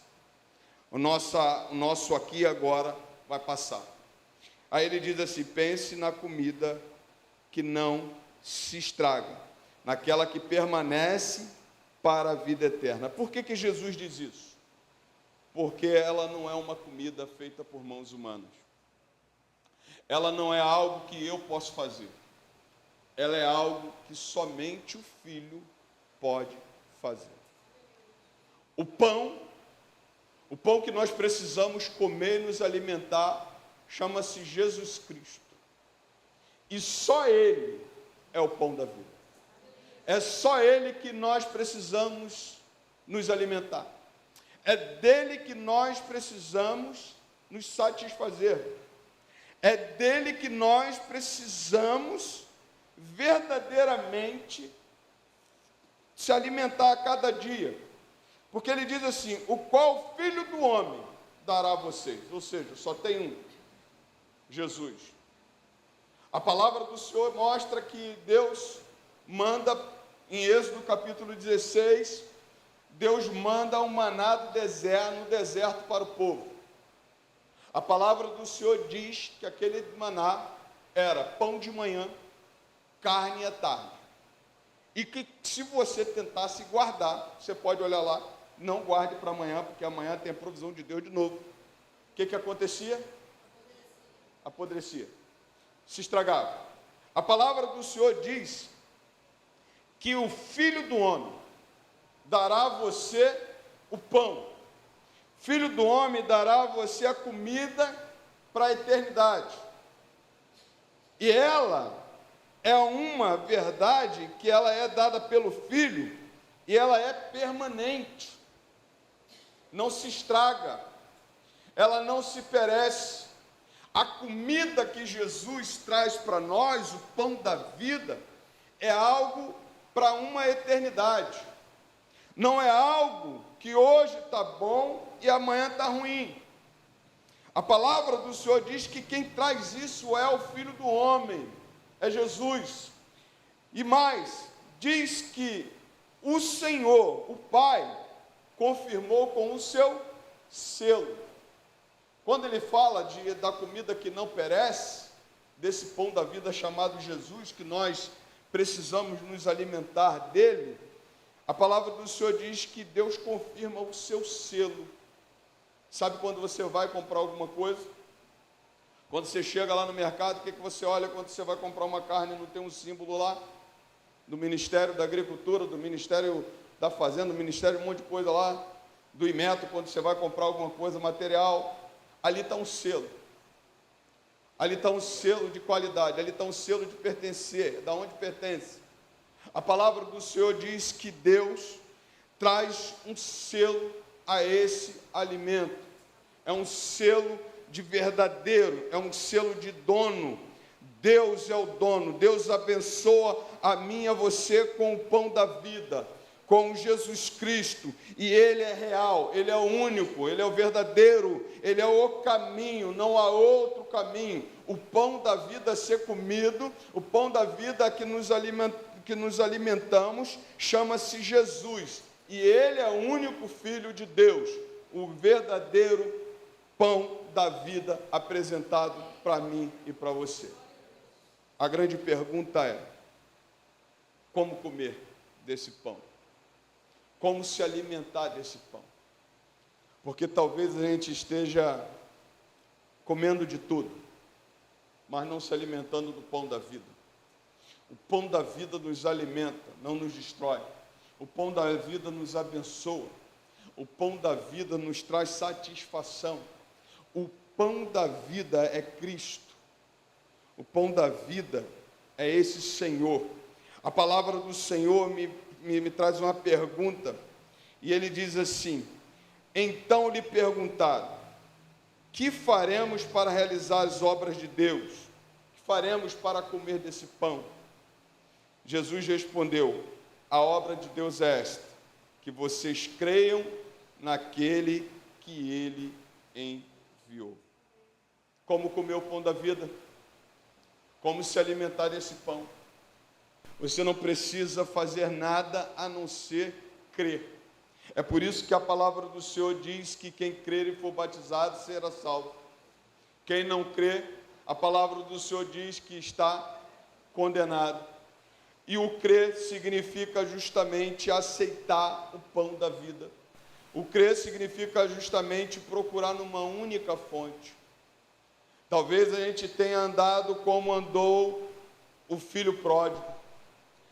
O nosso aqui e agora vai passar. Aí ele diz assim: pense na comida que não se estraga, naquela que permanece para a vida eterna. Por que Jesus diz isso? Porque ela não é uma comida feita por mãos humanas. Ela não é algo que eu posso fazer. Ela é algo que somente o Filho pode fazer. O pão que nós precisamos comer e nos alimentar, chama-se Jesus Cristo. E só Ele é o pão da vida. É só Ele que nós precisamos nos alimentar. É dele que nós precisamos nos satisfazer. É dele que nós precisamos verdadeiramente se alimentar a cada dia. Porque ele diz assim: o qual Filho do Homem dará a vocês. Ou seja, só tem um, Jesus. A palavra do Senhor mostra que Deus manda, em Êxodo capítulo 16, Deus manda um maná no deserto para o povo. A palavra do Senhor diz que aquele maná era pão de manhã, carne à tarde. E que se você tentasse guardar, você pode olhar lá, não guarde para amanhã, porque amanhã tem a provisão de Deus de novo. O que acontecia? Apodrecia. Se estragava. A palavra do Senhor diz que o Filho do Homem dará a você o pão. Filho do Homem dará a você a comida para a eternidade. E ela é uma verdade que ela é dada pelo Filho e ela é permanente. Não se estraga, ela não se perece. A comida que Jesus traz para nós, o pão da vida, é algo para uma eternidade. Não é algo que hoje está bom e amanhã está ruim. A palavra do Senhor diz que quem traz isso é o Filho do Homem, é Jesus. E mais, diz que o Senhor, o Pai, confirmou com o seu selo. Quando ele fala da comida que não perece, desse pão da vida chamado Jesus, que nós precisamos nos alimentar dele, a palavra do Senhor diz que Deus confirma o seu selo. Sabe quando você vai comprar alguma coisa? Quando você chega lá no mercado, o que você olha quando você vai comprar uma carne? Não tem um símbolo lá? Do Ministério da Agricultura, do Ministério da Fazenda, do Ministério, um monte de coisa lá, do Imetro, quando você vai comprar alguma coisa, material, ali está um selo. Ali está um selo de qualidade, ali está um selo de pertencer. Da onde pertence? A palavra do Senhor diz que Deus traz um selo a esse alimento. É um selo de verdadeiro, é um selo de dono. Deus é o dono. Deus abençoa a mim e a você com o pão da vida, com Jesus Cristo, e Ele é real, Ele é o único, Ele é o verdadeiro, Ele é o caminho, não há outro caminho. O pão da vida a ser comido, o pão da vida que nos alimentamos, chama-se Jesus, e Ele é o único Filho de Deus, o verdadeiro pão da vida apresentado para mim e para você. A grande pergunta é: como comer desse pão? Como se alimentar desse pão? Porque talvez a gente esteja comendo de tudo, mas não se alimentando do pão da vida. O pão da vida nos alimenta, não nos destrói. O pão da vida nos abençoa. O pão da vida nos traz satisfação. O pão da vida é Cristo. O pão da vida é esse Senhor. A palavra do Senhor me traz uma pergunta, e ele diz assim: então lhe perguntaram, que faremos para realizar as obras de Deus? Que faremos para comer desse pão? Jesus respondeu: a obra de Deus é esta, que vocês creiam naquele que Ele enviou. Como comer o pão da vida? Como se alimentar desse pão? Você não precisa fazer nada a não ser crer. É por isso que a palavra do Senhor diz que quem crer e for batizado será salvo. Quem não crê, a palavra do Senhor diz que está condenado. E o crer significa justamente aceitar o pão da vida. O crer significa justamente procurar numa única fonte. Talvez a gente tenha andado como andou o filho pródigo.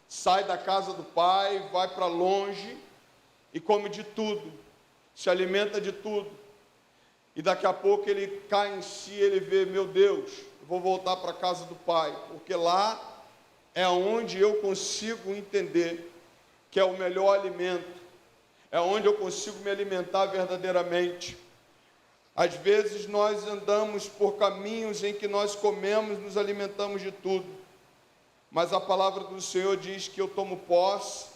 Sai da casa do pai, vai para longe e come de tudo, se alimenta de tudo. E daqui a pouco ele cai em si, ele vê: meu Deus, eu vou voltar para a casa do pai, porque lá é onde eu consigo entender que é o melhor alimento, é onde eu consigo me alimentar verdadeiramente. Às vezes nós andamos por caminhos em que nós comemos, nos alimentamos de tudo. Mas a palavra do Senhor diz que eu tomo posse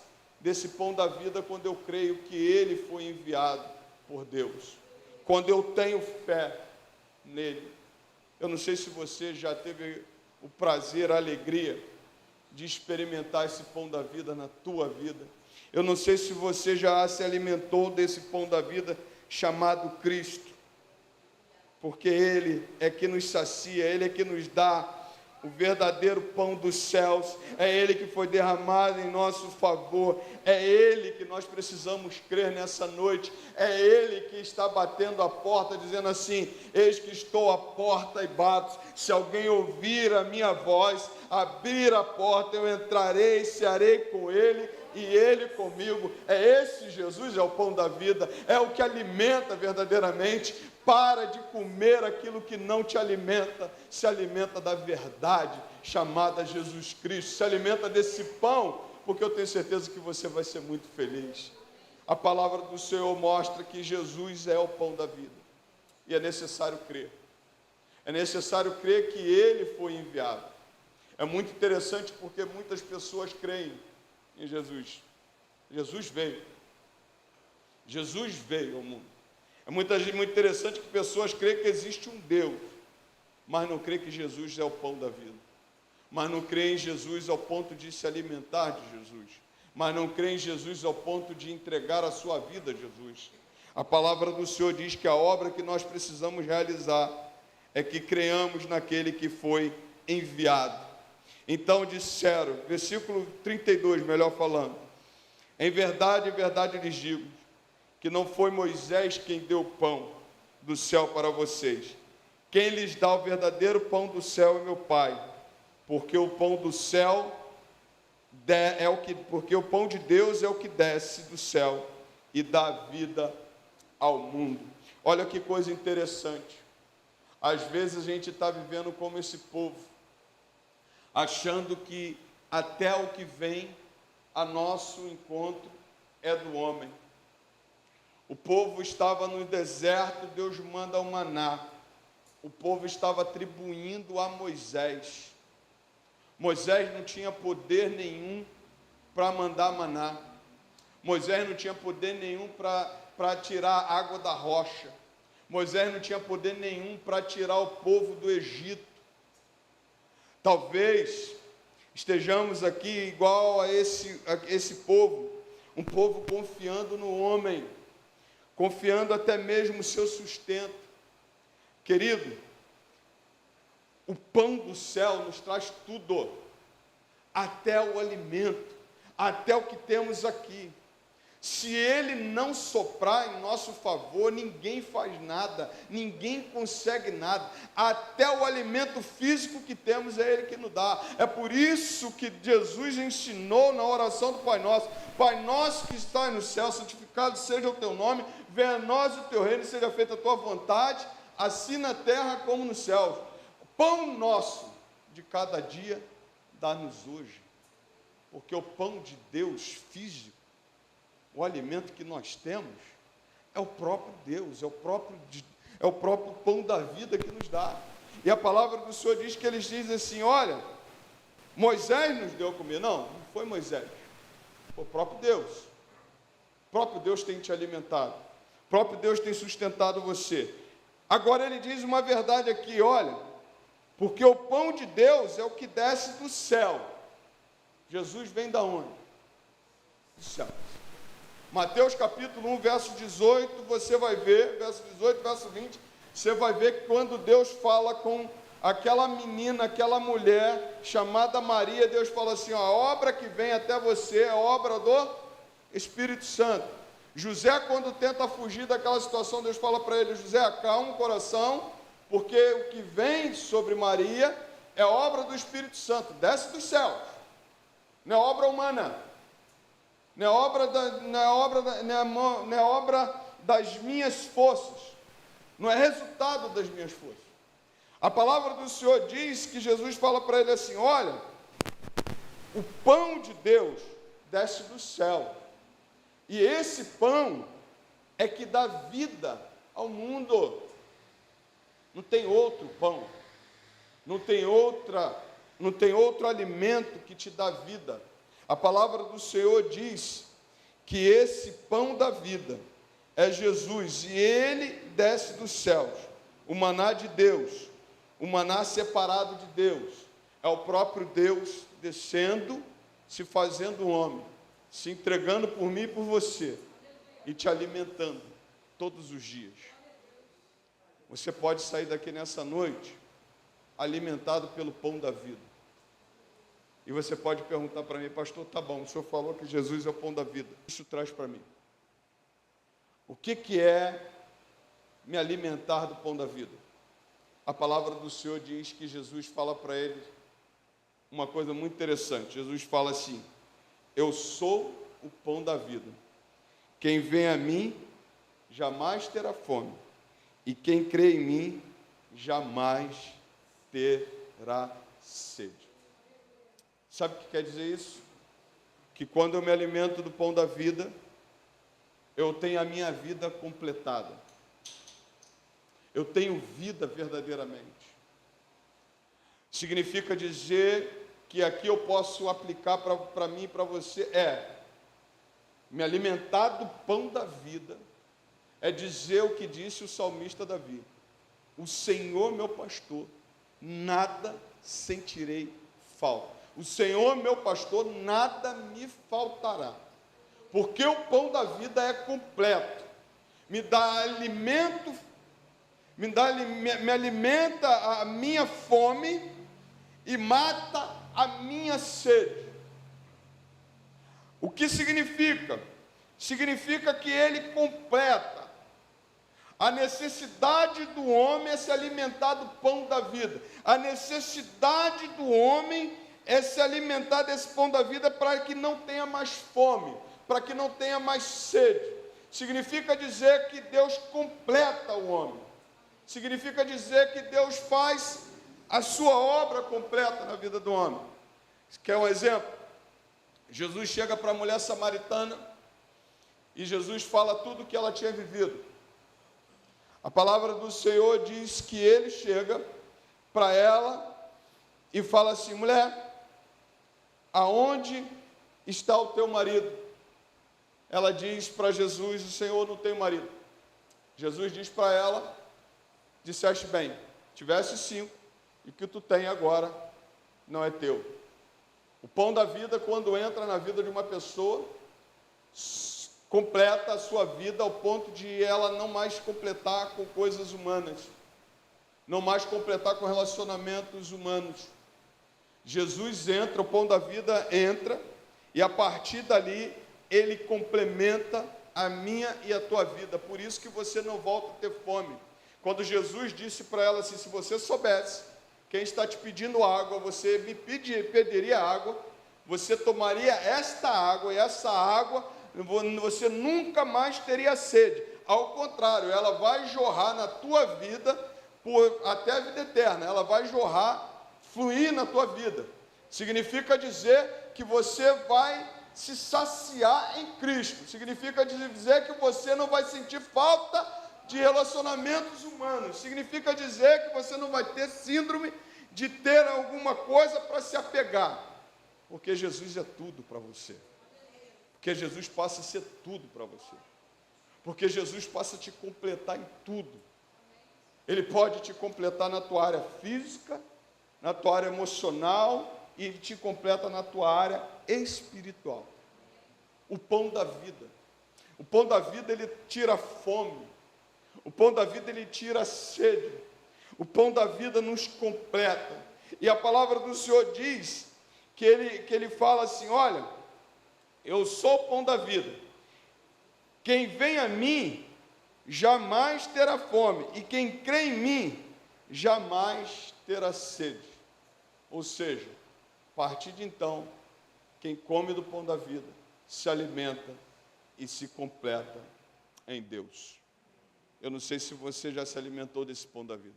desse pão da vida quando eu creio que Ele foi enviado por Deus. Quando eu tenho fé nele. Eu não sei se você já teve o prazer, a alegria de experimentar esse pão da vida na tua vida. Eu não sei se você já se alimentou desse pão da vida chamado Cristo. Porque Ele é que nos sacia, Ele é que nos dá o verdadeiro pão dos céus, é Ele que foi derramado em nosso favor, é Ele que nós precisamos crer nessa noite, é Ele que está batendo a porta, dizendo assim: eis que estou à porta e bato, se alguém ouvir a minha voz, abrir a porta, eu entrarei, cearei com Ele, e Ele comigo. É esse Jesus, é o pão da vida, é o que alimenta verdadeiramente. Para de comer aquilo que não te alimenta, se alimenta da verdade, chamada Jesus Cristo, se alimenta desse pão, porque eu tenho certeza que você vai ser muito feliz. A palavra do Senhor mostra que Jesus é o pão da vida, e é necessário crer. É necessário crer que Ele foi enviado. É muito interessante porque muitas pessoas creem em Jesus. Jesus veio. Jesus veio ao mundo. É muito interessante que pessoas creem que existe um Deus, mas não creem que Jesus é o pão da vida. Mas não creem em Jesus ao ponto de se alimentar de Jesus. Mas não creem em Jesus ao ponto de entregar a sua vida a Jesus. A palavra do Senhor diz que a obra que nós precisamos realizar é que creamos naquele que foi enviado. Então disseram, versículo 32, melhor falando: em verdade lhes digo, que não foi Moisés quem deu o pão do céu para vocês. Quem lhes dá o verdadeiro pão do céu é meu Pai, porque o pão do céu porque o pão de Deus é o que desce do céu e dá vida ao mundo. Olha que coisa interessante. Às vezes a gente está vivendo como esse povo, achando que até o que vem a nosso encontro é do homem. O povo estava no deserto, Deus manda o maná. O povo estava atribuindo a Moisés. Moisés não tinha poder nenhum para mandar maná. Moisés não tinha poder nenhum para tirar a água da rocha. Moisés não tinha poder nenhum para tirar o povo do Egito. Talvez estejamos aqui igual a esse povo, um povo confiando no homem, confiando até mesmo o seu sustento. Querido, o pão do céu nos traz tudo, até o alimento, até o que temos aqui. Se Ele não soprar em nosso favor, ninguém faz nada, ninguém consegue nada. Até o alimento físico que temos é Ele que nos dá. É por isso que Jesus ensinou na oração do Pai Nosso: Pai nosso que está no céu, santificado seja o teu nome, venha a nós o teu reino, seja feita a tua vontade, assim na terra como nos céus. O pão nosso de cada dia dá-nos hoje, porque o pão de Deus físico, o alimento que nós temos, é o próprio Deus, é o próprio pão da vida que nos dá. E a palavra do Senhor diz que eles dizem assim: olha, Moisés nos deu a comer. Não foi Moisés, foi o próprio Deus. O próprio Deus tem te alimentado, o próprio Deus tem sustentado você. Agora ele diz uma verdade aqui, olha, porque o pão de Deus é o que desce do céu. Jesus vem da onde? Do céu. Mateus capítulo 1, verso 18, você vai ver, verso 18, verso 20, você vai ver que quando Deus fala com aquela menina, aquela mulher chamada Maria, Deus fala assim: ó, a obra que vem até você é obra do Espírito Santo. José, quando tenta fugir daquela situação, Deus fala para ele: José, acalma o coração, porque o que vem sobre Maria é obra do Espírito Santo, desce dos céus, não é obra humana. Não é obra das minhas forças, não é resultado das minhas forças. A palavra do Senhor diz que Jesus fala para ele assim: olha, o pão de Deus desce do céu, e esse pão é que dá vida ao mundo. Não tem outro pão. Não tem outro alimento que te dá vida. A palavra do Senhor diz que esse pão da vida é Jesus, e ele desce dos céus, o maná de Deus, o maná separado de Deus, é o próprio Deus descendo, se fazendo homem, se entregando por mim e por você, e te alimentando todos os dias. Você pode sair daqui nessa noite alimentado pelo pão da vida. E você pode perguntar para mim: pastor, tá bom, o senhor falou que Jesus é o pão da vida. Isso traz para mim. O que é me alimentar do pão da vida? A palavra do Senhor diz que Jesus fala para ele uma coisa muito interessante. Jesus fala assim: eu sou o pão da vida. Quem vem a mim jamais terá fome, e quem crê em mim jamais terá sede. Sabe o que quer dizer isso? Que quando eu me alimento do pão da vida, eu tenho a minha vida completada. Eu tenho vida verdadeiramente. Significa dizer que aqui eu posso aplicar para mim e para você, me alimentar do pão da vida, é dizer o que disse o salmista Davi: o Senhor meu pastor, nada sentirei falta. O Senhor meu pastor, nada me faltará. Porque o pão da vida é completo. Me dá alimento, me alimenta a minha fome e mata a minha sede. O que significa? Significa que ele completa. A necessidade do homem é se alimentar do pão da vida. A necessidade do homem é se alimentar desse pão da vida para que não tenha mais fome, para que não tenha mais sede. Significa dizer que Deus completa o homem. Significa dizer que Deus faz a sua obra completa na vida do homem. Quer um exemplo? Jesus chega para a mulher samaritana e Jesus fala tudo o que ela tinha vivido. A palavra do Senhor diz que ele chega para ela e fala assim: mulher, aonde está o teu marido? Ela diz para Jesus: o Senhor não tem marido. Jesus diz para ela: disseste bem, tivesse 5, e o que tu tem agora não é teu. O pão da vida, quando entra na vida de uma pessoa, completa a sua vida ao ponto de ela não mais completar com coisas humanas, não mais completar com relacionamentos humanos. Jesus entra, o pão da vida entra, e a partir dali ele complementa a minha e a tua vida. Por isso que você não volta a ter fome. Quando Jesus disse para ela assim: se você soubesse quem está te pedindo água, você me pediria água, você tomaria esta água, e essa água você nunca mais teria sede. Ao contrário, ela vai jorrar na tua vida até a vida eterna. Ela vai jorrar, fluir na tua vida. Significa dizer que você vai se saciar em Cristo. Significa dizer que você não vai sentir falta de relacionamentos humanos. Significa dizer que você não vai ter síndrome de ter alguma coisa para se apegar. Porque Jesus é tudo para você. Porque Jesus passa a ser tudo para você. Porque Jesus passa a te completar em tudo. Ele pode te completar na tua área física, na tua área emocional, e ele te completa na tua área espiritual. O pão da vida. O pão da vida, ele tira a fome. O pão da vida, ele tira a sede. O pão da vida nos completa. E a palavra do Senhor diz que ele fala assim: olha, eu sou o pão da vida. Quem vem a mim jamais terá fome, e quem crê em mim jamais terá sede. Ou seja, a partir de então, quem come do pão da vida se alimenta e se completa em Deus. Eu não sei se você já se alimentou desse pão da vida.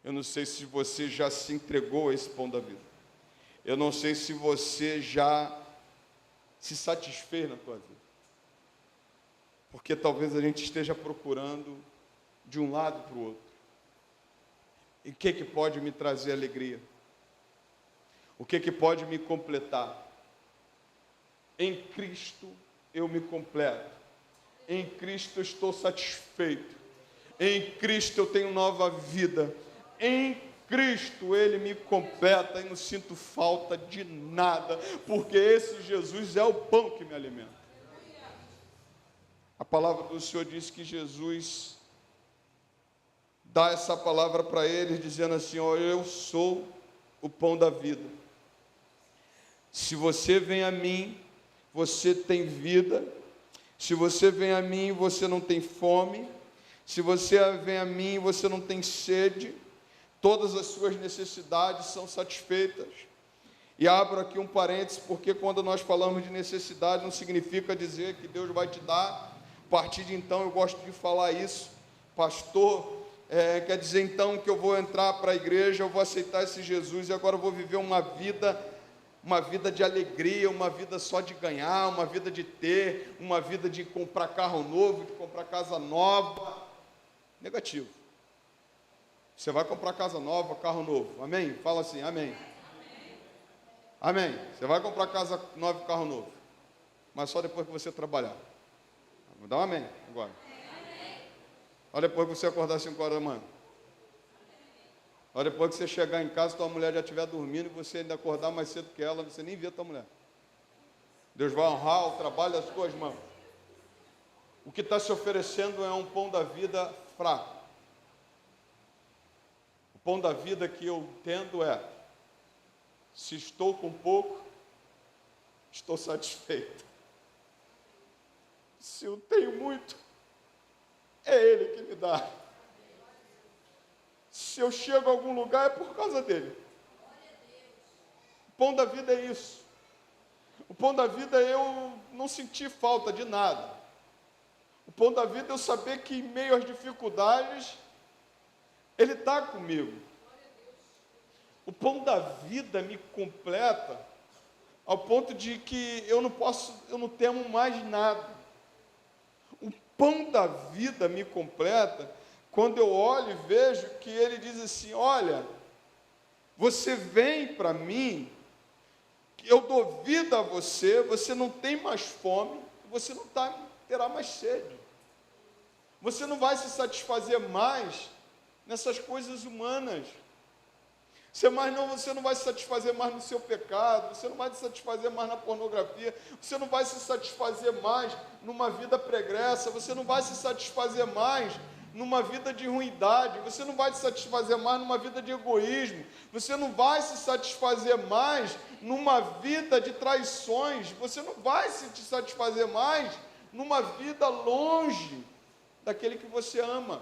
Eu não sei se você já se entregou a esse pão da vida. Eu não sei se você já se satisfez na tua vida. Porque talvez a gente esteja procurando de um lado para o outro. E o que pode me trazer alegria? O que pode me completar? Em Cristo eu me completo. Em Cristo eu estou satisfeito. Em Cristo eu tenho nova vida. Em Cristo Ele me completa e não sinto falta de nada, porque esse Jesus é o pão que me alimenta. A palavra do Senhor diz que Jesus dá essa palavra para eles, dizendo assim: ó, eu sou o pão da vida. Se você vem a mim, você tem vida. Se você vem a mim, você não tem fome. Se você vem a mim, você não tem sede. Todas as suas necessidades são satisfeitas. E abro aqui um parênteses, porque quando nós falamos de necessidade, não significa dizer que Deus vai te dar. A partir de então, eu gosto de falar isso, pastor, quer dizer então que eu vou entrar para a igreja, eu vou aceitar esse Jesus e agora eu vou viver uma vida de alegria, uma vida só de ganhar, uma vida de ter, uma vida de comprar carro novo, de comprar casa nova. Negativo. Você vai comprar casa nova, carro novo, amém? Fala assim, amém. Amém. Você vai comprar casa nova e carro novo, mas só depois que você trabalhar. Vou dar um amém agora. Olha, depois que você acordar às 5 horas da manhã. Olha, depois que você chegar em casa, tua mulher já estiver dormindo e você ainda acordar mais cedo que ela, você nem vê a tua mulher. Deus vai honrar o trabalho das tuas mãos. O que está se oferecendo é um pão da vida fraco. O pão da vida que eu entendo é: se estou com pouco, estou satisfeito. Se eu tenho muito, é Ele que me dá. Se eu chego a algum lugar, é por causa dele. O pão da vida é isso. O pão da vida é eu não sentir falta de nada. O pão da vida é eu saber que em meio às dificuldades, Ele está comigo. O pão da vida me completa ao ponto de que eu não temo mais nada. O pão da vida me completa quando eu olho e vejo que Ele diz assim: olha, você vem para mim, eu dou vida a você, você não tem mais fome, você não terá mais sede. Você não vai se satisfazer mais nessas coisas humanas. Você não vai se satisfazer mais no seu pecado, você não vai se satisfazer mais na pornografia, você não vai se satisfazer mais numa vida pregressa, você não vai se satisfazer mais numa vida de ruindade, você não vai se satisfazer mais numa vida de egoísmo, você não vai se satisfazer mais numa vida de traições, você não vai se satisfazer mais numa vida longe daquele que você ama,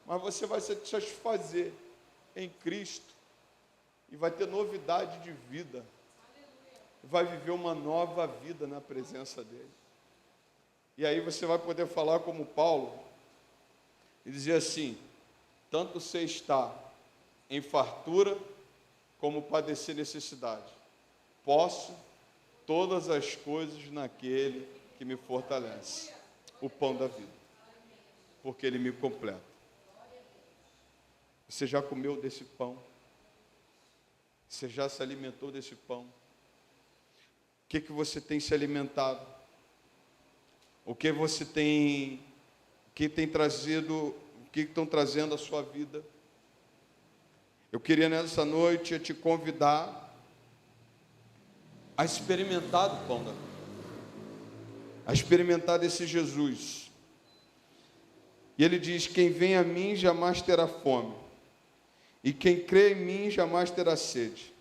mas você vai se satisfazer em Cristo e vai ter novidade de vida, vai viver uma nova vida na presença dele. E aí você vai poder falar como Paulo e dizer assim: tanto você está em fartura como padecer necessidade, posso todas as coisas naquele que me fortalece. O pão da vida, porque ele me completa. Você já comeu desse pão? Você já se alimentou desse pão? O que você tem se alimentado? O que você tem, que tem trazido, o que estão trazendo à sua vida? Eu queria nessa noite te convidar a experimentar o pão da vida, a experimentar desse Jesus. E ele diz: quem vem a mim jamais terá fome, e quem crê em mim jamais terá sede.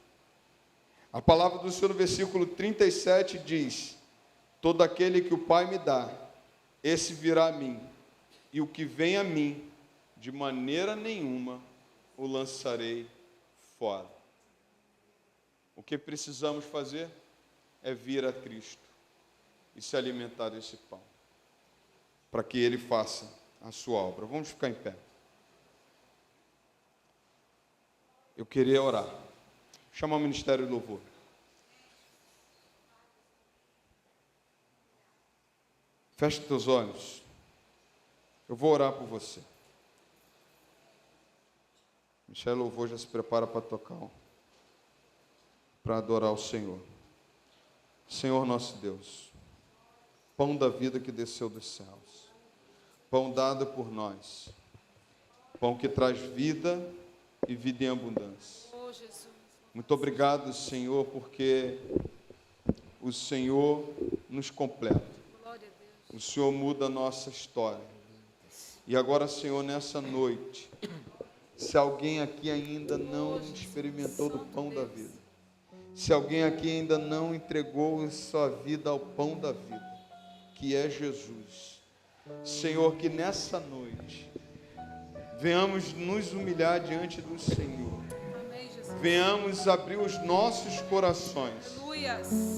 A palavra do Senhor no versículo 37 diz: todo aquele que o Pai me dá, esse virá a mim, e o que vem a mim, de maneira nenhuma o lançarei fora. O que precisamos fazer é vir a Cristo e se alimentar desse pão, para que Ele faça a sua obra. Vamos ficar em pé. Eu queria orar. Chama o Ministério do Louvor. Feche teus olhos. Eu vou orar por você. Michel Louvor já se prepara para tocar, para adorar o Senhor. Senhor nosso Deus, pão da vida que desceu dos céus, pão dado por nós, pão que traz vida e vida em abundância. Muito obrigado, Senhor, porque o Senhor nos completa. O Senhor muda a nossa história. E agora, Senhor, nessa noite, se alguém aqui ainda não experimentou do pão da vida, se alguém aqui ainda não entregou sua vida ao pão da vida, que é Jesus, Senhor, que nessa noite venhamos nos humilhar diante do Senhor, venhamos abrir os nossos corações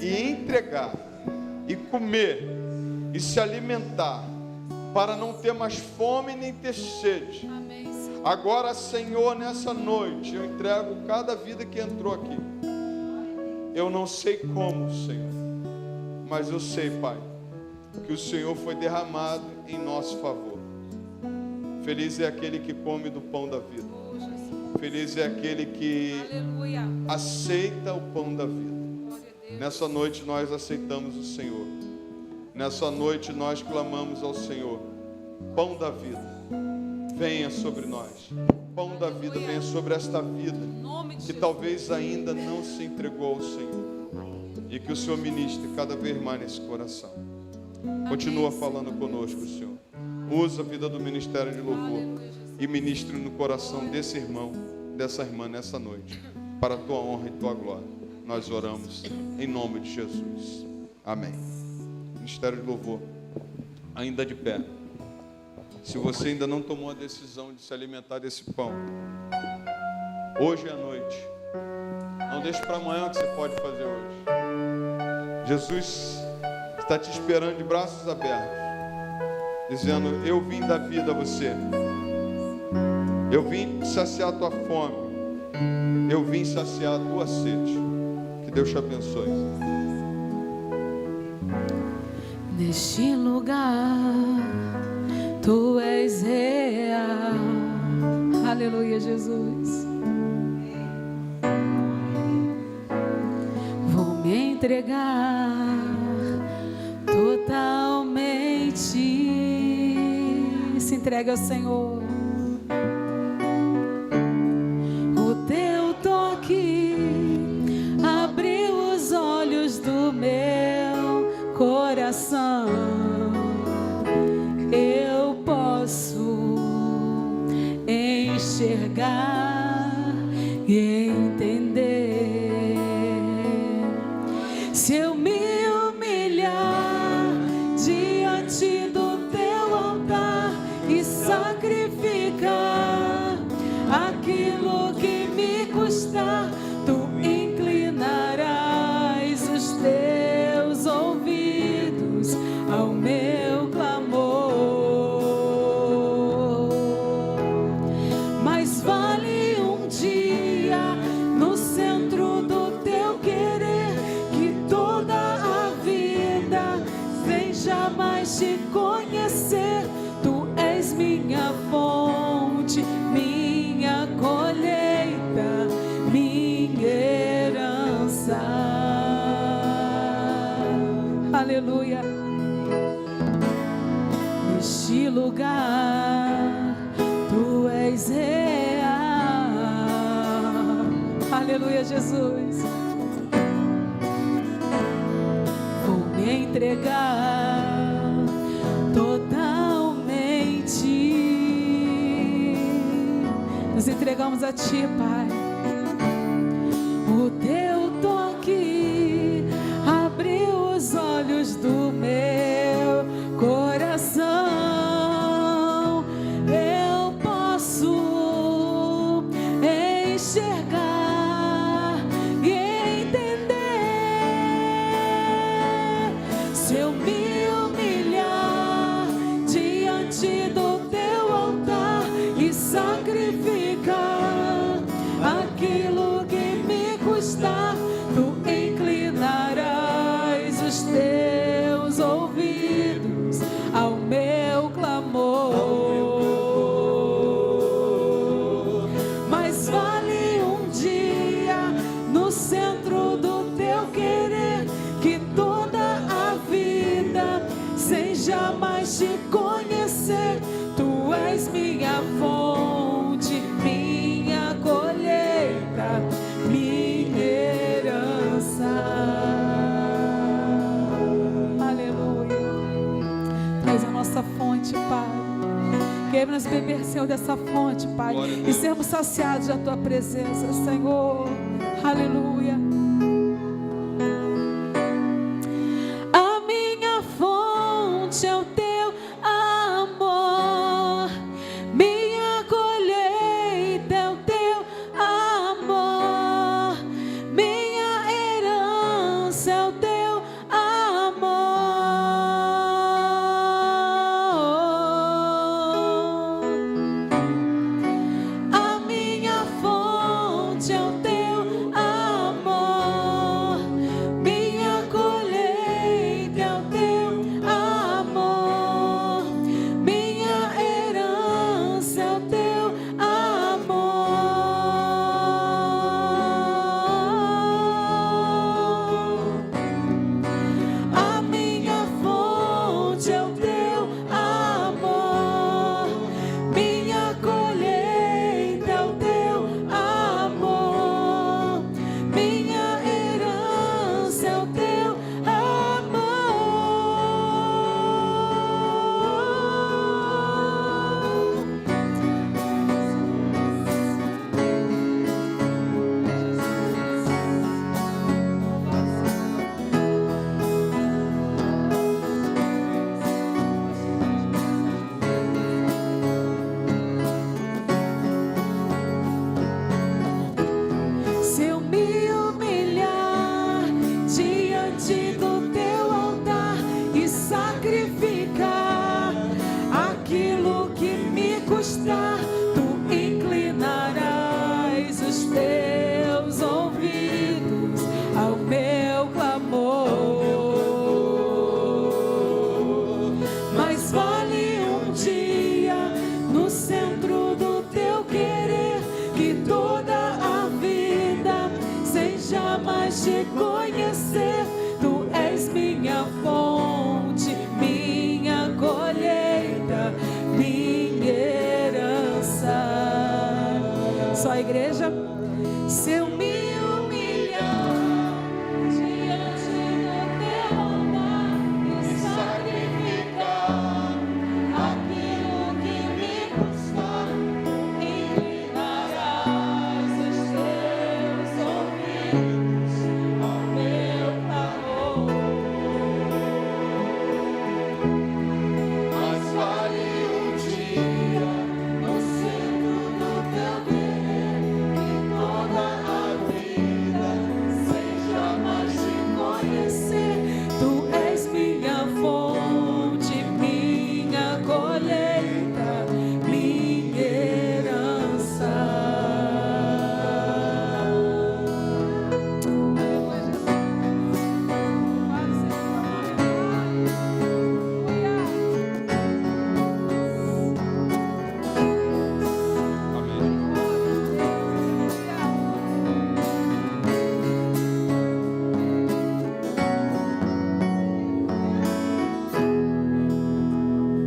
e entregar, e comer, e se alimentar, para não ter mais fome nem ter sede. Agora, Senhor, nessa noite, eu entrego cada vida que entrou aqui. Eu não sei como, Senhor, mas eu sei, Pai, que o Senhor foi derramado em nosso favor. Feliz é aquele que come do pão da vida. Feliz é aquele que aceita o pão da vida. Nessa noite nós aceitamos o Senhor. Nessa noite nós clamamos ao Senhor: pão da vida, venha sobre nós. Pão da vida, venha sobre esta vida que talvez ainda não se entregou ao Senhor. E que o Senhor ministre cada vez mais nesse coração. Continua falando conosco, Senhor. Usa a vida do ministério de louvor e ministre no coração desse irmão, dessa irmã nessa noite, para a tua honra e tua glória. Nós oramos em nome de Jesus. Amém. Ministério de louvor, ainda de pé. Se você ainda não tomou a decisão de se alimentar desse pão, hoje à noite, não deixe para amanhã o que você pode fazer hoje. Jesus está te esperando de braços abertos, dizendo: eu vim dar vida a você, eu vim saciar a tua fome, eu vim saciar a tua sede. Que Deus te abençoe. Neste lugar, tu és real. Aleluia, Jesus. Vou me entregar totalmente. Se entrega ao Senhor. O teu toque abriu os olhos do meu coração. Eu posso enxergar e entender. Se eu me humilhar diante do teu altar e sacrificar aquilo que me custar, tu inclinarás os teus ouvidos ao meu clamor. Mas vale um dia no centro do teu querer, que toda a vida seja mais te conhecer. Tu és minha fonte, minha colheita, minha herança. Aleluia. Neste lugar, tu és real. Aleluia, Jesus. Vou me entregar totalmente. Nos entregamos a ti, Pai. O teu toque abriu os olhos do meu coração. Eu posso enxergar e entender. Se eu me humilhar diante do teu altar e sacrificar Queremos beber, Senhor, dessa fonte, Pai, e sermos saciados da Tua presença, Senhor. Aleluia. A minha fonte é o Teu amor, minha colheita é o Teu amor, minha herança é o Teu amor. A minha fonte é o Teu amor, minha colheita é o Teu amor, minha herança é o Teu amor. A minha fonte é o Teu amor, minha colheita é o Teu amor, minha herança é o Teu amor. Se eu me humilhar diante do Teu altar e sacrificar aquilo que me custar, Tu inclinarás os Teus ouvidos ao meu clamor. Mas vale um dia no centro do Teu querer, que toda a vida seja mais te conhecer. Tu és minha fonte, minha colheita, minha herança. Só a igreja. Se eu me humilhar diante do Teu altar e sacrificar aquilo que me custar, inclinarás os Teus ouvidos ao meu clamor. Mas vale um dia no centro do Teu querer, que toda a vida seja mais te conhecer. Tu és minha fonte, minha colheita, minha herança.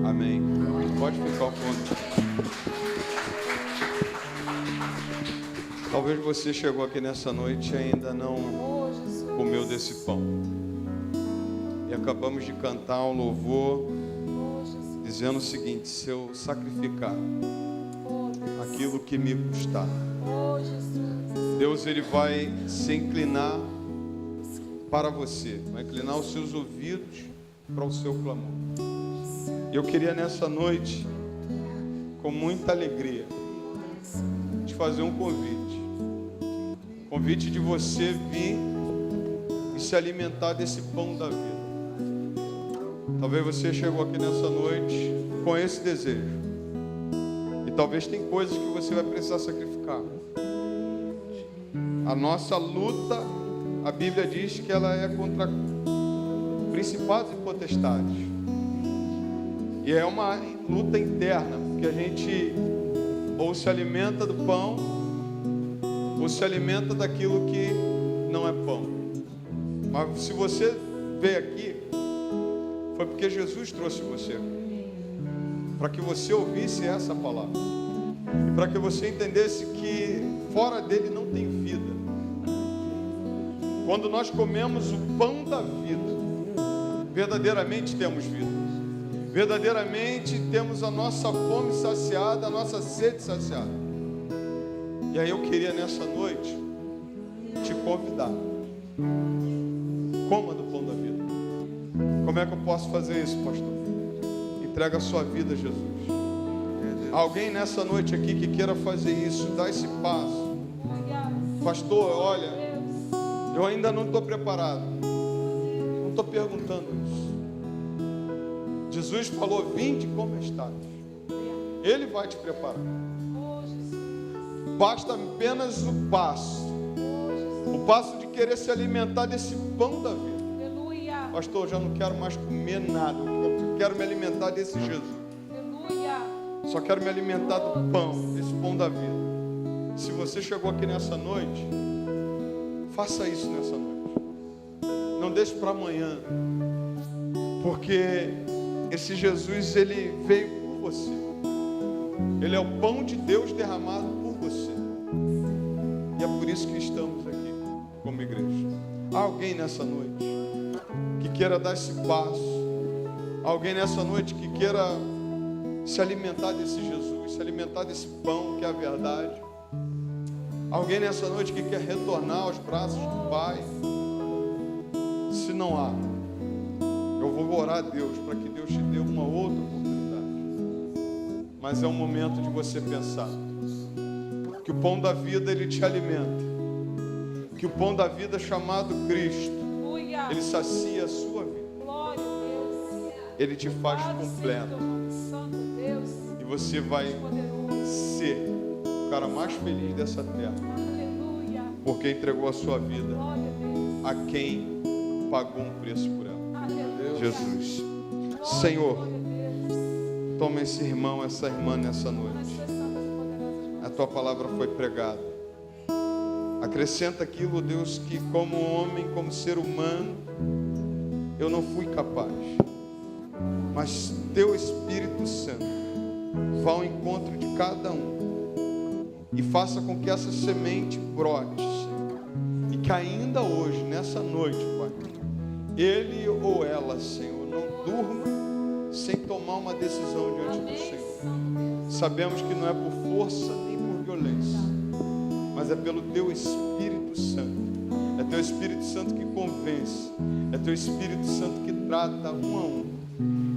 Amém. Pode ficar ao fundo. Talvez você chegou aqui nessa noite e ainda não comeu desse pão. E acabamos de cantar um louvor dizendo o seguinte: se eu sacrificar aquilo que me custar, Deus ele vai se inclinar para você, vai inclinar os seus ouvidos para o seu clamor. E eu queria nessa noite, com muita alegria, te fazer um convite. Convite de você vir e se alimentar desse pão da vida. Talvez você chegou aqui nessa noite com esse desejo. E talvez tem coisas que você vai precisar sacrificar. A nossa luta, a Bíblia diz que ela é contra principados e potestades. E é uma luta interna, porque a gente ou se alimenta do pão, ou se alimenta daquilo que não é pão. Mas se você veio aqui, foi porque Jesus trouxe você aqui, para que você ouvisse essa palavra, e para que você entendesse que fora dele não tem vida. Quando nós comemos o pão da vida, verdadeiramente temos vida. verdadeiramente temos a nossa fome saciada, a nossa sede saciada. E aí eu queria nessa noite te convidar. Coma do pão da vida. Como é que eu posso fazer isso, pastor? Entrega a sua vida a Jesus. Alguém nessa noite aqui que queira fazer isso, dá esse passo. Pastor, olha, eu ainda não estou preparado. Não estou perguntando isso. Jesus falou: vinde como estás. Ele vai te preparar. Basta apenas o passo de querer se alimentar desse pão da vida. Pastor, eu já não quero mais comer nada, eu quero me alimentar desse Jesus. Só quero me alimentar do pão, desse pão da vida. Se você chegou aqui nessa noite, faça isso nessa noite. Não deixe para amanhã, porque esse Jesus, ele veio por você. Ele é o pão de Deus derramado por você. E é por isso que estamos aqui como igreja. Há alguém nessa noite que queira dar esse passo? Alguém nessa noite que queira se alimentar desse Jesus, se alimentar desse pão que é a verdade? Alguém nessa noite que quer retornar aos braços do Pai? Se não há, eu vou orar a Deus para que Deus te dê uma outra oportunidade. Mas é um momento de você pensar que o pão da vida, ele te alimenta. Que o pão da vida chamado Cristo, ele sacia a sua vida. Ele te faz completo. E você vai ser o cara mais feliz dessa terra. Porque entregou a sua vida a quem pagou um preço por ela. Jesus. Senhor, toma esse irmão, essa irmã nessa noite. A tua palavra foi pregada. Acrescenta aquilo, Deus, que como homem, como ser humano, eu não fui capaz. Mas teu Espírito Santo vá ao encontro de cada um e faça com que essa semente brote, Senhor. E que ainda hoje, nessa noite, Pai, ele ou ela, Senhor, não durma sem tomar uma decisão diante do Senhor. Sabemos que não é por força nem por violência, mas é pelo teu Espírito Santo. É teu Espírito Santo que convence, é teu Espírito Santo que trata um a um.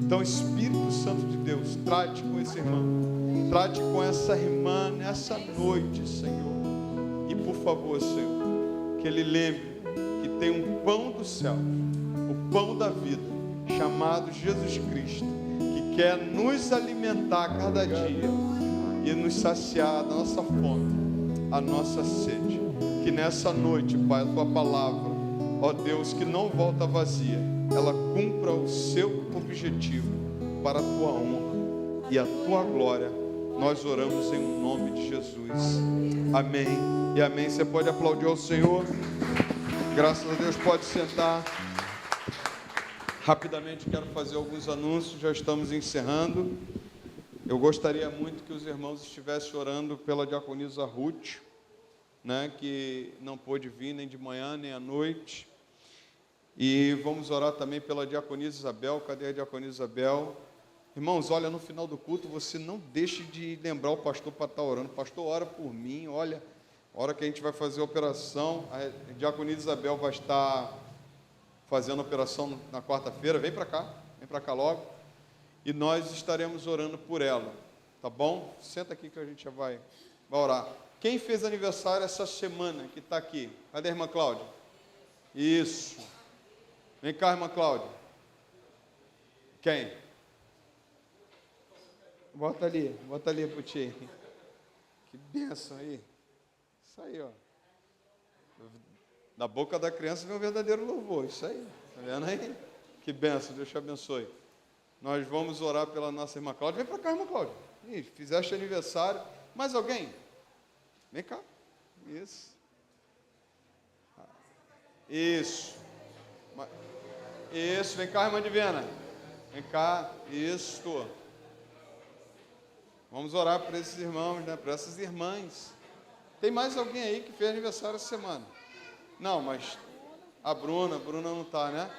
Então, Espírito Santo de Deus, trate com esse irmão, trate com essa irmã nessa noite, Senhor. E por favor, Senhor, que ele lembre que tem um pão do céu, o pão da vida, chamado Jesus Cristo, que quer nos alimentar a cada dia e nos saciar da nossa fome, a nossa sede. Que nessa noite, Pai, a tua palavra, ó Deus, que não volta vazia, ela cumpra o seu objetivo para a tua honra e a tua glória. Nós oramos em nome de Jesus. Amém e amém. Você pode aplaudir ao Senhor. Graças a Deus, pode sentar. Rapidamente quero fazer alguns anúncios, já estamos encerrando. Eu gostaria muito que os irmãos estivessem orando pela diaconisa Ruth, né, que não pôde vir nem de manhã nem à noite. E vamos orar também pela diaconisa Isabel. Cadê a diaconisa Isabel? Irmãos, olha, no final do culto, você não deixe de lembrar o pastor para estar orando. Pastor, ora por mim, olha, a hora que a gente vai fazer a operação, a diaconisa Isabel vai estar fazendo a operação na quarta-feira. Vem para cá logo. E nós estaremos orando por ela, tá bom? Senta aqui que a gente já vai orar. Quem fez aniversário essa semana que está aqui? Cadê a irmã Cláudia? Isso. Vem cá, irmã Cláudia. Quem? Bota ali pro tio. Que bênção aí. Isso aí, ó. Da boca da criança vem um verdadeiro louvor. Isso aí. Tá vendo aí? Que bênção, Deus te abençoe. Nós vamos orar pela nossa irmã Cláudia. Vem para cá, irmã Cláudia. Ih, fizeste aniversário. Mais alguém? Vem cá. Isso. Isso. Vem cá, irmã Divina. Vem cá. Isso. Vamos orar por esses irmãos, né? Por essas irmãs. Tem mais alguém aí que fez aniversário essa semana? Não, mas a Bruna não está, né?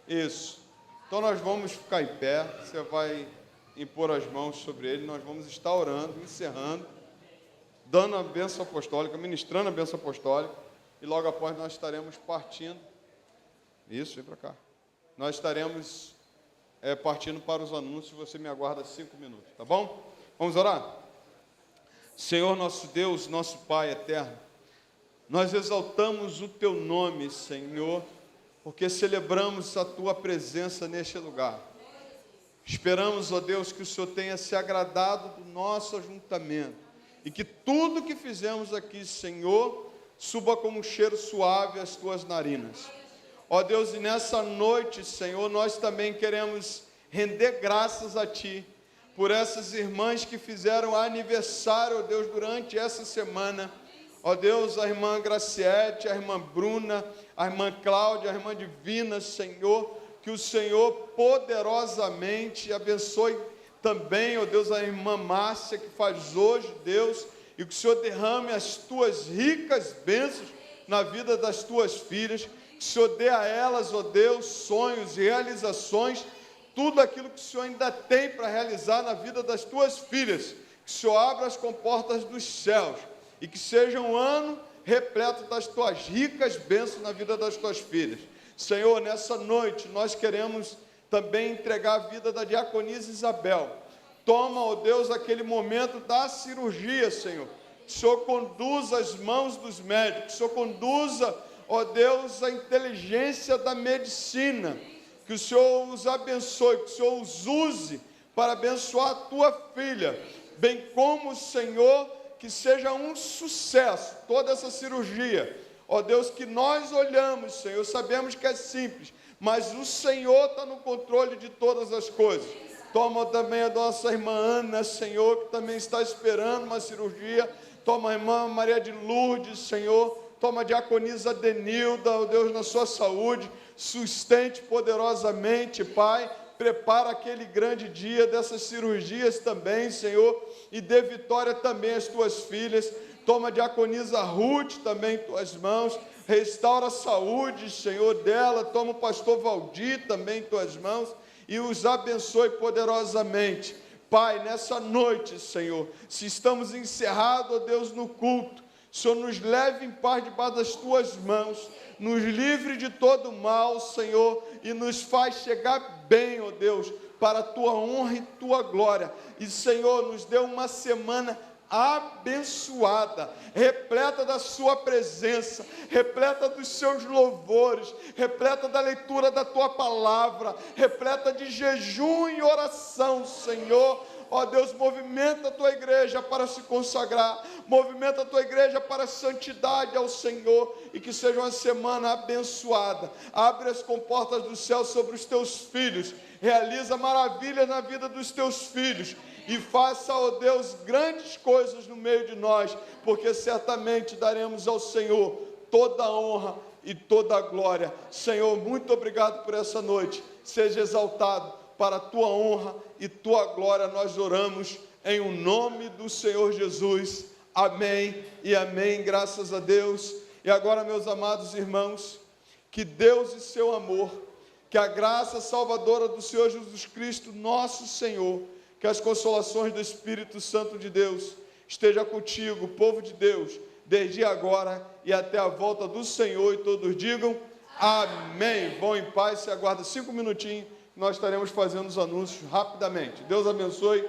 Isso. Então nós vamos ficar em pé, você vai impor as mãos sobre ele, nós vamos estar orando, encerrando, dando a bênção apostólica, ministrando a bênção apostólica, e logo após nós estaremos partindo. Isso, vem para cá. Nós estaremos partindo para os anúncios, você me aguarda 5 minutos, tá bom? Vamos orar? Senhor nosso Deus, nosso Pai eterno, nós exaltamos o Teu nome, Senhor, porque celebramos a Tua presença neste lugar. Esperamos, ó Deus, que o Senhor tenha se agradado do nosso ajuntamento e que tudo que fizemos aqui, Senhor, suba como um cheiro suave às Tuas narinas. Ó Deus, e nessa noite, Senhor, nós também queremos render graças a Ti por essas irmãs que fizeram aniversário, ó Deus, durante essa semana. Ó Deus, a irmã Graciete, a irmã Bruna, a irmã Cláudia, a irmã Divina, Senhor, que o Senhor poderosamente abençoe também, ó Deus, a irmã Márcia, que faz hoje, Deus, e que o Senhor derrame as Tuas ricas bênçãos na vida das Tuas filhas, que o Senhor dê a elas, ó Deus, sonhos e realizações, tudo aquilo que o Senhor ainda tem para realizar na vida das Tuas filhas, que o Senhor abra as comportas dos céus, e que seja um ano repleto das Tuas ricas bênçãos na vida das Tuas filhas. Senhor, nessa noite nós queremos também entregar a vida da diaconisa Isabel. Toma, ó Deus, aquele momento da cirurgia, Senhor. Que o Senhor conduza as mãos dos médicos, que o Senhor conduza, ó Deus, a inteligência da medicina. Que o Senhor os abençoe, que o Senhor os use para abençoar a Tua filha. Bem como, Senhor, que seja um sucesso toda essa cirurgia. Ó Deus, que nós olhamos, Senhor, sabemos que é simples, mas o Senhor está no controle de todas as coisas. Toma também a nossa irmã Ana, Senhor, que também está esperando uma cirurgia. Toma a irmã Maria de Lourdes, Senhor. Toma a diaconisa Denilda, ó Deus, na sua saúde. Sustente poderosamente, Pai. Prepara aquele grande dia dessas cirurgias também, Senhor, e dê vitória também às Tuas filhas. Toma a diaconisa Ruth também em Tuas mãos, restaura a saúde, Senhor, dela. Toma o pastor Valdir também em Tuas mãos e os abençoe poderosamente. Pai, nessa noite, Senhor, se estamos encerrados, ó Deus, no culto, o Senhor nos leve em paz debaixo das Tuas mãos, nos livre de todo mal, Senhor, e nos faz chegar bem, ó Deus, para a Tua honra e Tua glória. E, Senhor, nos dê uma semana abençoada, repleta da Sua presença, repleta dos Seus louvores, repleta da leitura da Tua palavra, repleta de jejum e oração, Senhor. Ó Deus, movimenta a Tua igreja para se consagrar, movimenta a Tua igreja para a santidade ao Senhor, e que seja uma semana abençoada. Abre as comportas do céu sobre os Teus filhos, realiza maravilhas na vida dos Teus filhos, e faça, ó Deus, grandes coisas no meio de nós, porque certamente daremos ao Senhor toda a honra e toda a glória. Senhor, muito obrigado por essa noite, seja exaltado. Para a Tua honra e Tua glória nós oramos em o nome do Senhor Jesus. Amém e amém, graças a Deus. E agora, meus amados irmãos, que Deus e seu amor, que a graça salvadora do Senhor Jesus Cristo, nosso Senhor, que as consolações do Espírito Santo de Deus esteja contigo, povo de Deus, desde agora e até a volta do Senhor, e todos digam amém. Vão em paz, se aguarda 5 minutinhos, nós estaremos fazendo os anúncios rapidamente. Deus abençoe.